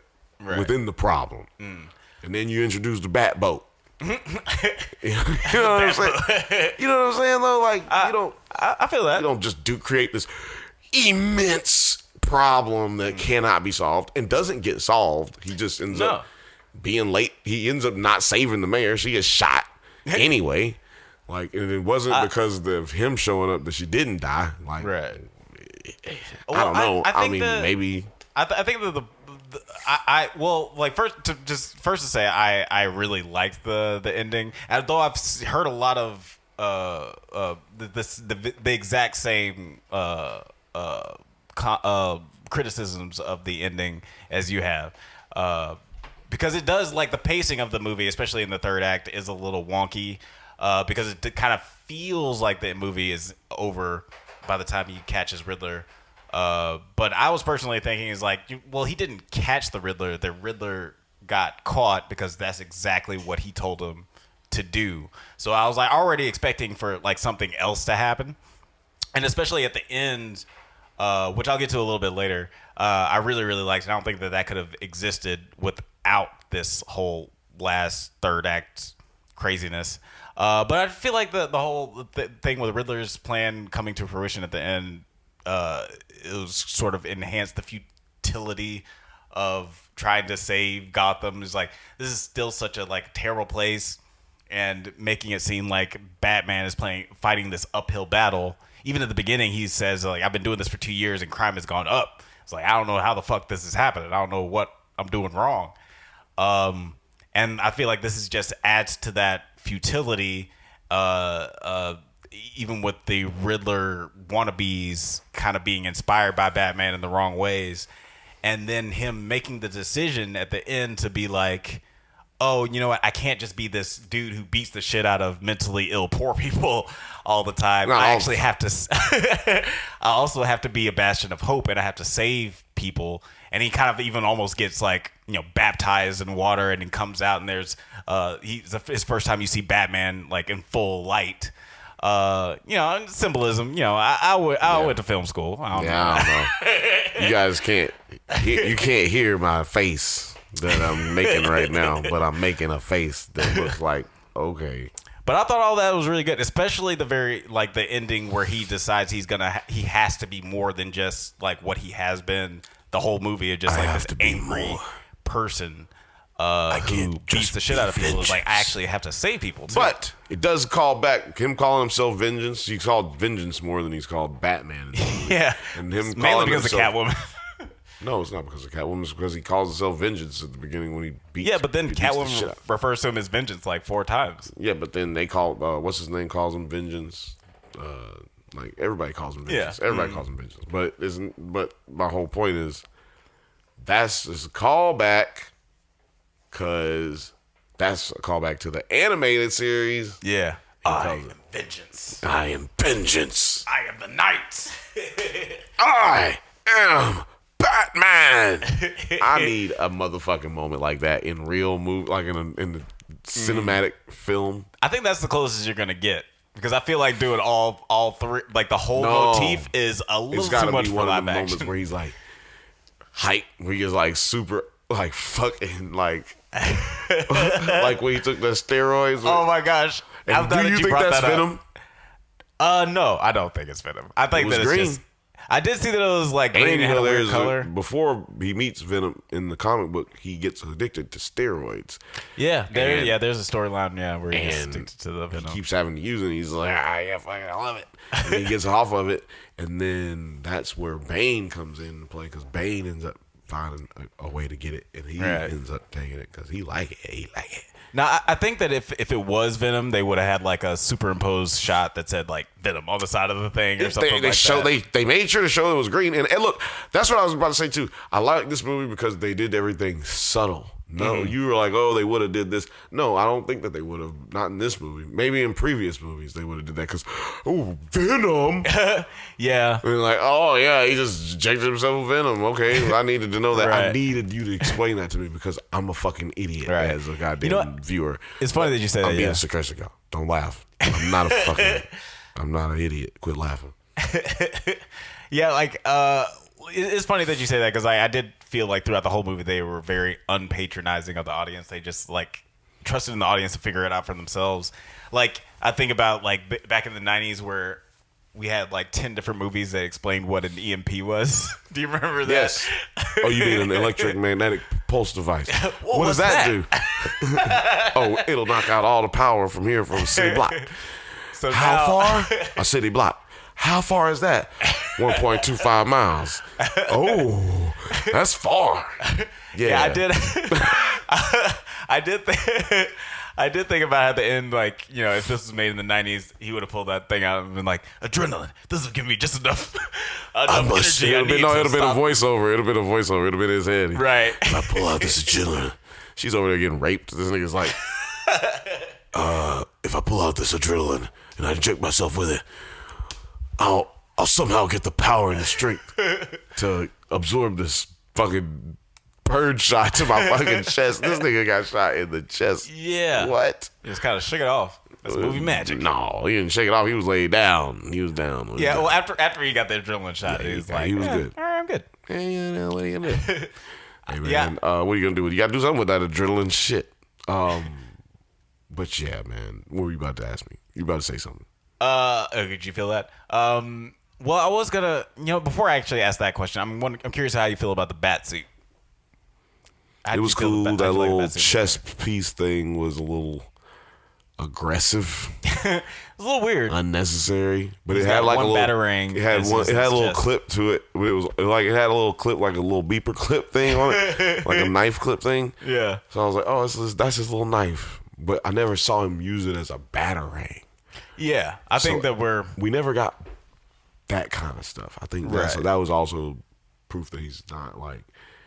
within the problem, and then you introduce the Bat boat. You know what I'm saying? You know what I'm saying though? Like you don't. I feel that you don't just create this immense problem that cannot be solved and doesn't get solved. He just ends up being late. He ends up not saving the mayor. She gets shot anyway. Like, and it wasn't because of him showing up that she didn't die. Like, I don't know. I mean, maybe. I think that first to say I really liked the ending. Although I've heard a lot of the exact same criticisms of the ending as you have, because it does, like, the pacing of the movie, especially in the third act, is a little wonky, because it kind of feels like the movie is over by the time he catches Riddler. But I was personally thinking is like, well, he didn't catch the Riddler. The Riddler got caught because that's exactly what he told him to do. So I was like already expecting for like something else to happen. And especially at the end, which I'll get to a little bit later, I really, really liked it. I don't think that could have existed without this whole last third act craziness. But I feel like the whole thing with Riddler's plan coming to fruition at the end, it was sort of enhanced the futility of trying to save Gotham. It's like, this is still such a like terrible place, and making it seem like Batman is fighting this uphill battle. Even at the beginning, he says like, I've been doing this for 2 years and crime has gone up. It's like, I don't know how the fuck this is happening. I don't know what I'm doing wrong. And I feel like this is just adds to that futility, even with the Riddler wannabes kind of being inspired by Batman in the wrong ways. And then him making the decision at the end to be like, oh, you know what? I can't just be this dude who beats the shit out of mentally ill poor people all the time. I actually have to I also have to be a bastion of hope, and I have to save people. And he kind of even almost gets like, baptized in water, and then comes out, and there's his first time you see Batman like in full light. Symbolism. I went to film school. I don't know. You guys can't hear my face that I'm making right now, but I'm making a face that looks like, okay. But I thought all that was really good, especially the ending where he decides he has to be more than just like what he has been the whole movie, of just like this angry person who beats the shit out of people. It's like, I actually have to save people too. But it does call back him calling himself Vengeance. He's called Vengeance more than he's called Batman. Yeah, and him it's mainly because of Catwoman. No, it's not because of Catwoman. It's because he calls himself Vengeance at the beginning when he beats. Yeah, but then Catwoman refers to him as Vengeance like 4 times. Yeah, but then they call what's his name calls him Vengeance. Like everybody calls him Vengeance. Everybody calls him Vengeance. But my whole point is that's just a callback because that's a callback to the animated series. Yeah. I am Vengeance. I am Vengeance. I am the Knight. I am Batman. I need a motherfucking moment like that in real movie, like in the cinematic film. I think that's the closest you're gonna get because I feel like doing all three, like the whole motif, is a little too much for live action. Moments where he's like hype, where he is like super, like fucking like, like when he took the steroids. Oh my gosh! And do you think that's Venom? No, I don't think it's Venom. I think that it's green. I did see that it was like green and had a weird color. Before he meets Venom in the comic book, he gets addicted to steroids. Yeah, there's a storyline, where he gets addicted to the Venom. He keeps having to use it. And he's like, yeah, fucking, I love it. And he gets off of it, and then that's where Bane comes into play because Bane ends up finding a way to get it, and he ends up taking it because he like it. Now, I think that if it was Venom, they would have had like a superimposed shot that said like Venom on the side of the thing or something that. They made sure to show it was green. And look, that's what I was about to say too. I like this movie because they did everything subtle. No, you were like, oh, they would have did this. No, I don't think that they would have. Not in this movie. Maybe in previous movies they would have did that because, oh, Venom. Yeah. And like, oh, yeah, he just injected himself with Venom. Okay, I needed to know that. I needed you to explain that to me because I'm a fucking idiot as a goddamn viewer. It's funny that you say that. I'm being sarcastic. Don't laugh. I'm not I'm not an idiot. Quit laughing. Yeah, like, it's funny that you say that because I did feel like throughout the whole movie they were very unpatronizing of the audience. They just like trusted in the audience to figure it out for themselves. Like I think about like back in the 90s where we had like 10 different movies that explained what an EMP was. Do you remember that? Yes. Oh, you mean an electromagnetic pulse device? What does that do? Oh, it'll knock out all the power from here from a city block. So how far? A city block. How far is that? 1.25 miles. Oh, that's far. Yeah, I did. I did think about at the end, like, if this was made in the 90s, he would have pulled that thing out and been like, adrenaline. This will give me just enough energy. It'd have been a voiceover. It'd have been a voiceover. It'd have been his head. Right. If I pull out this adrenaline, she's over there getting raped. This nigga's like, if I pull out this adrenaline and I inject myself with it, I'll somehow get the power and the strength to absorb this fucking purge shot to my fucking chest. This nigga got shot in the chest. Yeah. What? He just kind of shook it off. That's movie magic. No, he didn't shake it off. He was laid down. He was down. Yeah, well, after he got the adrenaline shot, he was like, he was good. All right, I'm good. Yeah, what are you going to do? Hey, man, what are you going to do? You got to do something with that adrenaline shit. But yeah, man, what were you about to ask me? You about to say something. Did you feel that? Well, I was gonna, before I actually ask that question, I'm curious how you feel about the bat suit. It was cool. That little chest piece thing was a little aggressive. It was a little weird, unnecessary. But it had like a little batarang. It had a little clip to it. But it had a little clip, like a little beeper clip thing on it, like a knife clip thing. Yeah. So I was like, oh, that's his little knife. But I never saw him use it as a batarang. Yeah, I think that we never got that kind of stuff. I think that was also proof that he's not like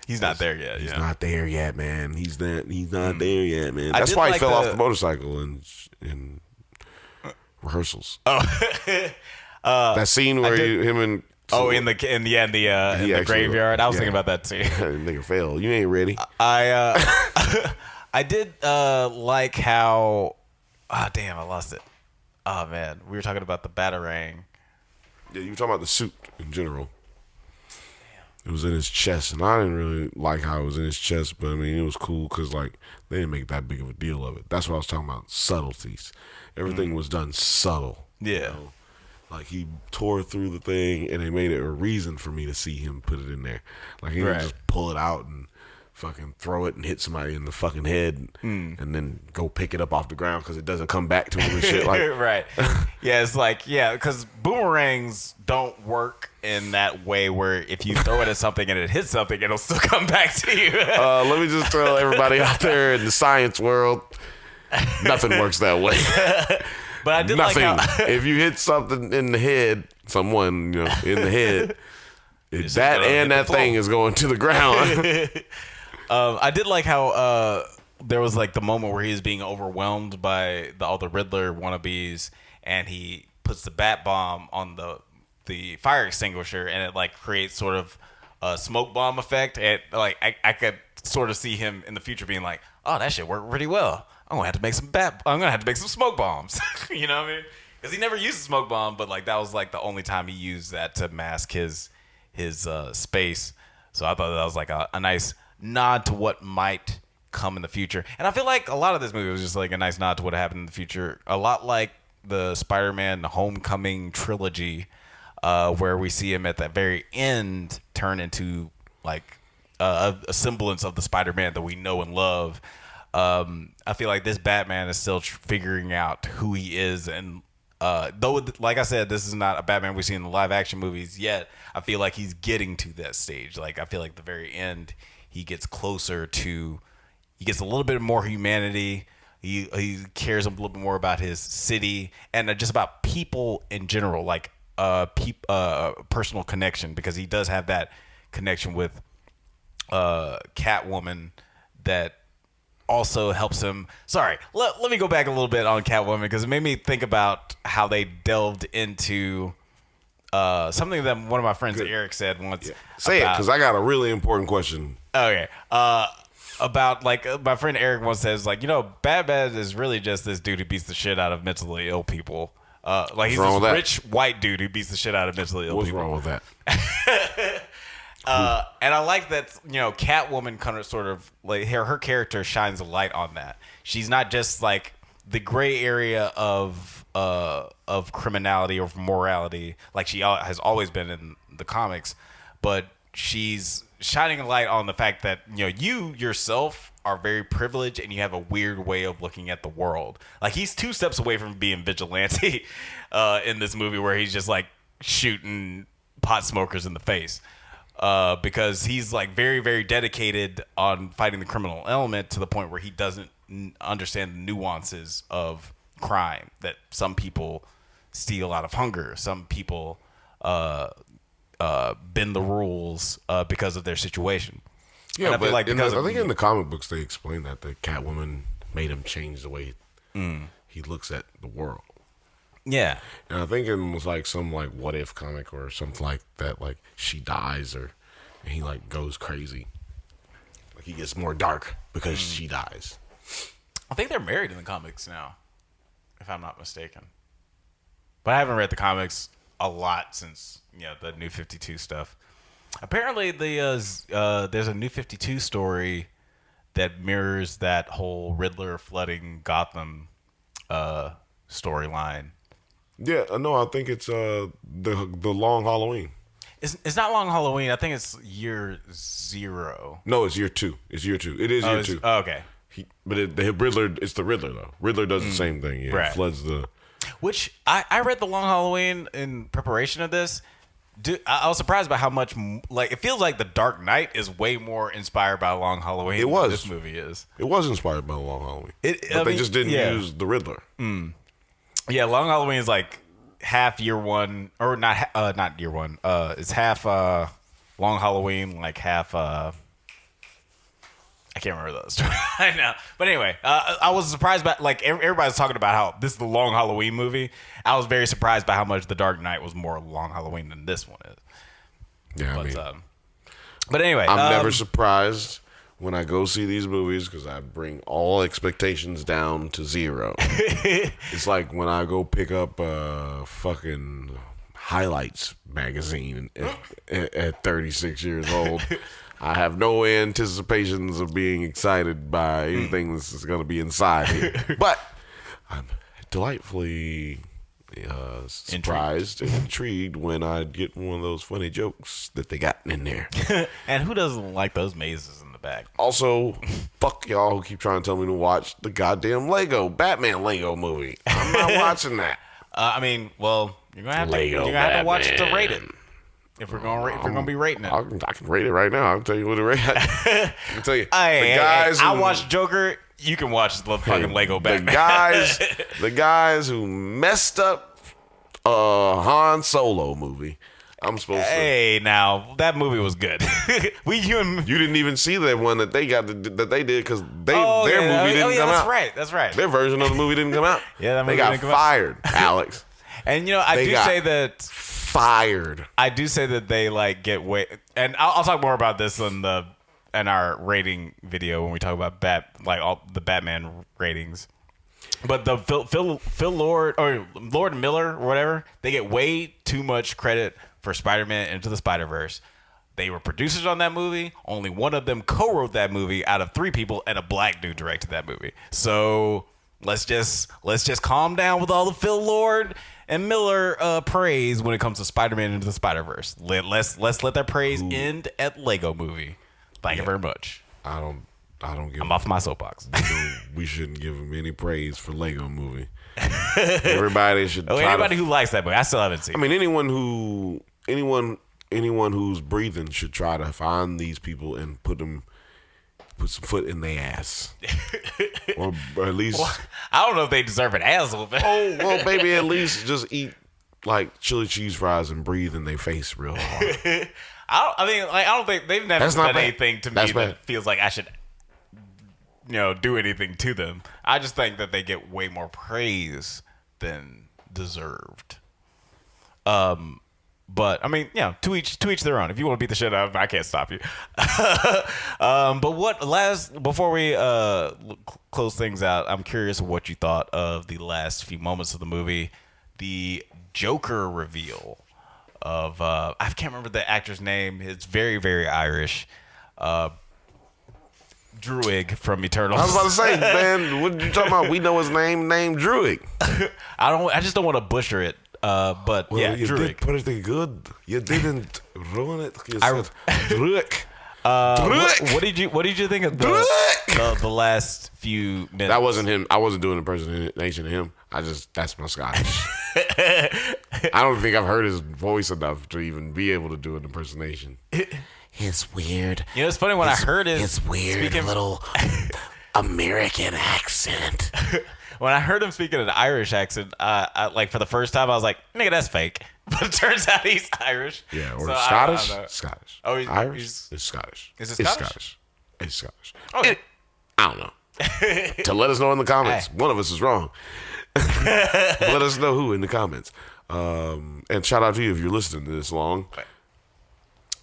he's not there yet. He's not there yet, man. He's not there yet, man. That's why he fell off the motorcycle in rehearsals. Oh, that scene where him and in the graveyard. I was thinking about that too. Nigga fell. You ain't ready. I did like how. Damn, I lost it. Oh, man. We were talking about the batarang. Yeah, you were talking about the suit in general. Damn. It was in his chest, and I didn't really like how it was in his chest, but, I mean, it was cool because, like, they didn't make that big of a deal of it. That's what I was talking about, subtleties. Everything was done subtle. Yeah. Like, he tore through the thing, and they made it a reason for me to see him put it in there. Like, he didn't just pull it out and fucking throw it and hit somebody in the fucking head and then go pick it up off the ground because it doesn't come back to him and shit. Like, right. Yeah, it's like, because boomerangs don't work in that way where if you throw it at something and it hits something, it'll still come back to you. Let me just tell everybody out there in the science world, nothing works that way. But I did nothing. like how If you hit something in the head, someone in the head, that and that thing is going to the ground. I did like how there was like the moment where he was being overwhelmed by all the Riddler wannabes, and he puts the bat bomb on the fire extinguisher, and it like creates sort of a smoke bomb effect. And like I could sort of see him in the future being like, oh, that shit worked pretty well. I'm gonna have to make some smoke bombs. You know what I mean? Because he never used a smoke bomb, but like that was like the only time he used that to mask his space. So I thought that was like a nice nod to what might come in the future. And I feel like a lot of this movie was just like a nice nod to what happened in the future. A lot like the Spider-Man Homecoming trilogy, where we see him at the very end turn into like a semblance of the Spider-Man that we know and love. I feel like this Batman is still figuring out who he is, and though, like I said, this is not a Batman we see in the live action movies yet, I feel like he's getting to that stage. Like I feel like the very end, he gets a little bit more humanity. He cares a little bit more about his city and just about people in general, like personal connection, because he does have that connection with Catwoman that also helps him. Sorry, let me go back a little bit on Catwoman, because it made me think about how they delved into something that one of my friends Eric said once. Yeah. Say it, because I got a really important question. Okay. About like my friend Eric once says, like, Batman is really just this dude who beats the shit out of mentally ill people. Like he's this rich white dude who beats the shit out of mentally ill people. What's wrong with that? And I like that, Catwoman kind of sort of like her character shines a light on that. She's not just like the gray area of criminality or morality like she has always been in the comics, but she's shining a light on the fact that you yourself are very privileged and you have a weird way of looking at the world. Like he's 2 steps away from being vigilante in this movie, where he's just like shooting pot smokers in the face. Because he's like very, very dedicated on fighting the criminal element to the point where he doesn't understand the nuances of crime. That some people steal out of hunger, some people bend the rules because of their situation. Yeah, but I think in the comic books they explain that the Catwoman made him change the way he looks at the world. Yeah, and I think it was like some like what if comic or something like that. Like she dies, and he like goes crazy. Like he gets more dark because she dies. I think they're married in the comics now, if I'm not mistaken. But I haven't read the comics a lot since the New 52 stuff. Apparently, there's a New 52 story that mirrors that whole Riddler flooding Gotham storyline. Yeah, no, I think it's the Long Halloween. It's not Long Halloween. I think it's year 0. No, it's year 2. It is year 2. Oh, okay. The Riddler, it's the Riddler though. Riddler does the same thing. Yeah, right. Floods the. Which I read the Long Halloween in preparation of this. I was surprised by how much like it feels like the Dark Knight is way more inspired by Long Halloween. It was. Than this movie is. It was inspired by Long Halloween. But they just didn't use the Riddler. Yeah, Long Halloween is like half year 1, or not year 1. It's half Long Halloween, like half. I can't remember the story right now. But anyway, I was surprised by, like, everybody's talking about how this is the Long Halloween movie. I was very surprised by how much The Dark Knight was more Long Halloween than this one is. Yeah, but anyway. I'm never surprised when I go see these movies because I bring all expectations down to 0. It's like when I go pick up a fucking Highlights magazine at 36 years old. I have no anticipations of being excited by anything that's going to be inside here. But I'm delightfully surprised and intrigued when I get one of those funny jokes that they got in there. And who doesn't like those mazes in the back? Also, fuck y'all who keep trying to tell me to watch the goddamn Batman Lego movie. I'm not watching that. I mean, well, you're going to have to watch it to rate it. If we're gonna be rating it, I can rate it right now. I'll tell you what to rate. I can tell you. I watched Joker. You can watch the fucking Lego Batman. The guys who messed up Han Solo movie. I'm supposed to. Hey, now that movie was good. You didn't even see that one that they got that they did because their movie didn't come out. That's right. Their version of the movie didn't come out. Yeah, that movie they got didn't come fired, Alex. And I do say that fired. I do say that they like get way, and I'll talk more about this in our rating video when we talk about all the Batman ratings. But the Phil Lord or Lord Miller or whatever, they get way too much credit for Spider-Man Into the Spider-Verse. They were producers on that movie. Only one of them co-wrote that movie out of 3 people, and a black dude directed that movie. So let's just calm down with all the Phil Lord and Miller praise when it comes to Spider-Man Into the Spider-Verse. Let's let that praise end at Lego Movie. Thank you very much. I don't give. I'm off my soapbox. We shouldn't give him any praise for Lego Movie. Everybody should. Anybody who likes that movie, I still haven't seen. I mean, anyone who's breathing should try to find these people and put some foot in their ass, or at least. Well, I don't know if they deserve an ass whooping. Oh well, maybe at least just eat like chili cheese fries and breathe in their face real hard. I don't think they've never done anything to me that feels like I should, do anything to them. I just think that they get way more praise than deserved. But I mean, to each their own. If you want to beat the shit out of them, I can't stop you. But before we close things out, I'm curious what you thought of the last few moments of the movie, the Joker reveal of I can't remember the actor's name. It's very, very Irish. Druig from Eternals. I was about to say, man, what are you talking about? We know his name, Druig. I just don't want to butcher it. But well, you Druig. did pretty good. You didn't ruin it. You said Druig. What did you think of the last few minutes? That wasn't him. I wasn't doing an impersonation of him. That's my Scottish. I don't think I've heard his voice enough to even be able to do an impersonation. It's weird. It's funny when I heard his weird little American accent. When I heard him speaking an Irish accent, I like for the first time, I was like, "Nigga, that's fake." But it turns out he's Irish. Yeah, or Scottish. Scottish. Oh, Irish. It's Scottish. Is it Scottish? It's Scottish. Okay. I don't know. To let us know in the comments. Hey. One of us is wrong. Let us know who in the comments. And shout out to you if you're listening to this long.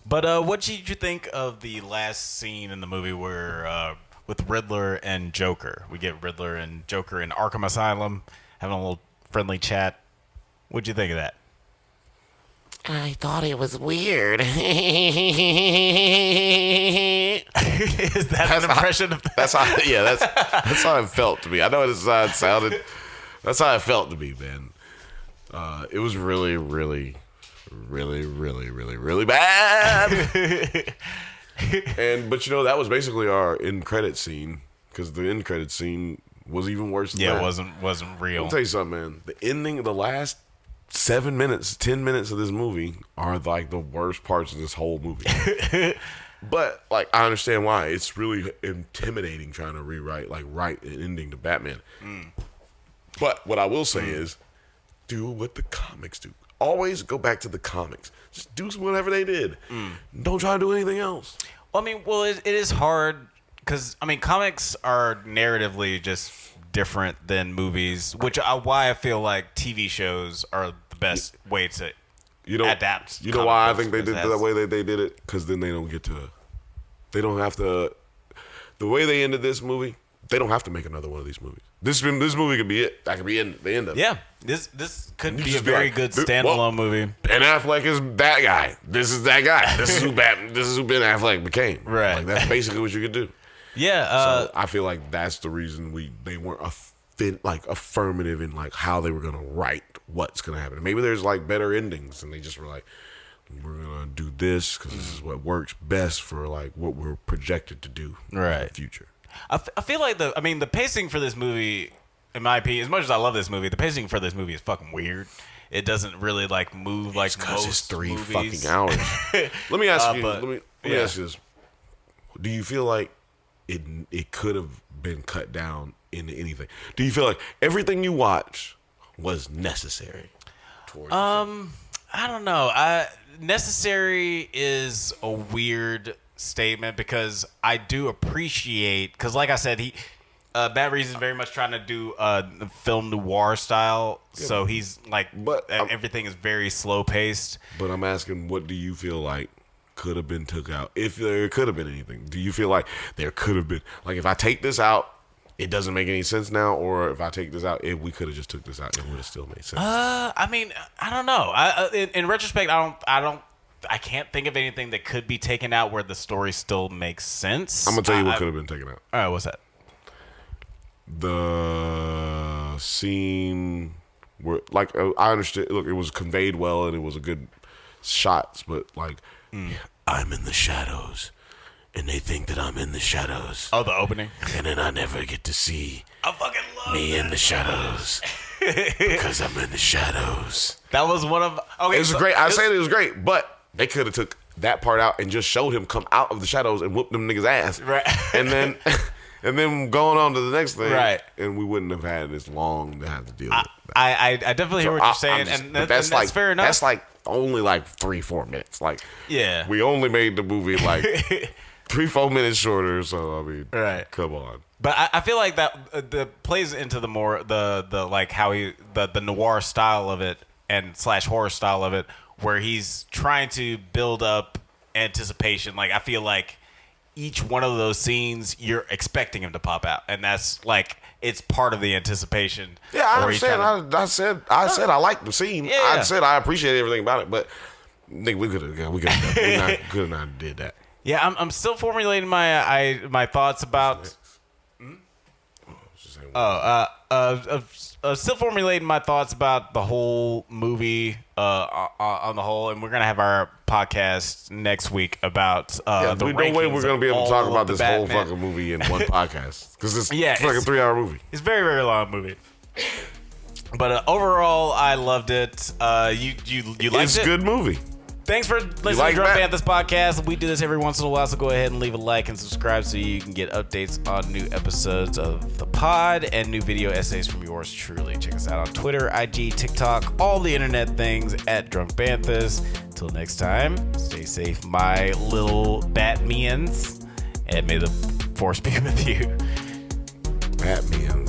But what did you think of the last scene in the movie where with Riddler and Joker? We get Riddler and Joker in Arkham Asylum having a little friendly chat. What'd you think of that? I thought it was weird. Is that an impression of that? That's how it felt to me. I know that's how it sounded. That's how it felt to me, man. It was really, really, really, really, really, really bad. But that was basically our end credit scene, because the end credit scene was even worse than that. It wasn't real. I'll tell you something, man. The ending of the last 10 minutes of this movie are like the worst parts of this whole movie. But like, I understand why. It's really intimidating trying to write an ending to Batman. But what I will say is, do what the comics do. Always go back to the comics. Just do whatever they did. Don't try to do anything else. Well, it is hard because comics are narratively just different than movies, which why I feel like TV shows are the best way to adapt. You know why I think they did that way they did it? Because then they don't have to. The way they ended this movie, they don't have to make another one of these movies. This movie could be it. That could be the end of it. Yeah, this could be a very good standalone movie. Ben Affleck is that guy. This is that guy. This is who Ben Affleck became. Right. Like, that's basically what you could do. Yeah. So I feel like that's the reason they weren't affirmative in like how they were gonna write what's gonna happen. Maybe there's like better endings, and they just were like, we're gonna do this because this is what works best for like what we're projected to do in the future. I feel like the pacing for this movie, in my opinion, as much as I love this movie, the pacing for this movie is fucking weird. It doesn't really like move like most it's 3 movies. fucking hours. Let me ask you. Let me ask you this: do you feel like it could have been cut down into anything. Do you feel like everything you watch was necessary? I don't know. Necessary is a weird statement because I do appreciate, because like I said, Matt Reeves is very much trying to do film noir style, so he's like, everything is very slow paced. But I'm asking, what do you feel like could have been took out? If there could have been anything, do you feel like there could have been, like, if I take this out, it doesn't make any sense now, or if I take this out, if we could have just took this out, it would have still made sense? I mean, I don't know. In retrospect, I can't think of anything that could be taken out where the story still makes sense. I'm gonna tell you what could have been taken out. All right, what's that? The scene where, like, I understood. Look, it was conveyed well and it was a good shots, but like, I'm in the shadows. And they think that I'm in the shadows. Oh, the opening. And then I never get to see I fucking love me in the shadows. Because I'm in the shadows. That was one of... Okay, it was great. I said it was great, but they could have took that part out and just showed him come out of the shadows and whoop them niggas' ass. Right. And then going on to the next thing. Right. And we wouldn't have had this long to have to deal with that. I definitely hear what you're saying. And that's like, fair enough. That's like only like 3-4 minutes. Like, yeah. We only made the movie like... 3-4 minutes shorter, so I mean, right. Come on. But I feel like that plays into the more the like how the noir style of it and / horror style of it, where he's trying to build up anticipation. Like, I feel like each one of those scenes, you're expecting him to pop out, and that's like, it's part of the anticipation. Yeah, I understand. I said I liked the scene. Yeah. I said I appreciate everything about it, but nigga, we could not did that. Yeah, I'm still formulating my thoughts about. Still formulating my thoughts about the whole movie on the whole, and we're gonna have our podcast next week about the rankings. No way we're gonna be able to talk about this whole fucking movie in one podcast because it's fucking 3-hour movie. It's a very, very long movie. But overall, I loved it. You liked it? It's a good movie. Thanks for listening to Drunk Banthas podcast. We do this every once in a while, so go ahead and leave a like and subscribe so you can get updates on new episodes of the pod and new video essays from yours truly. Check us out on Twitter, IG, TikTok, all the internet things at Drunk Banthas. Until next time, stay safe, my little Batmians, and may the force be with you. Batmians.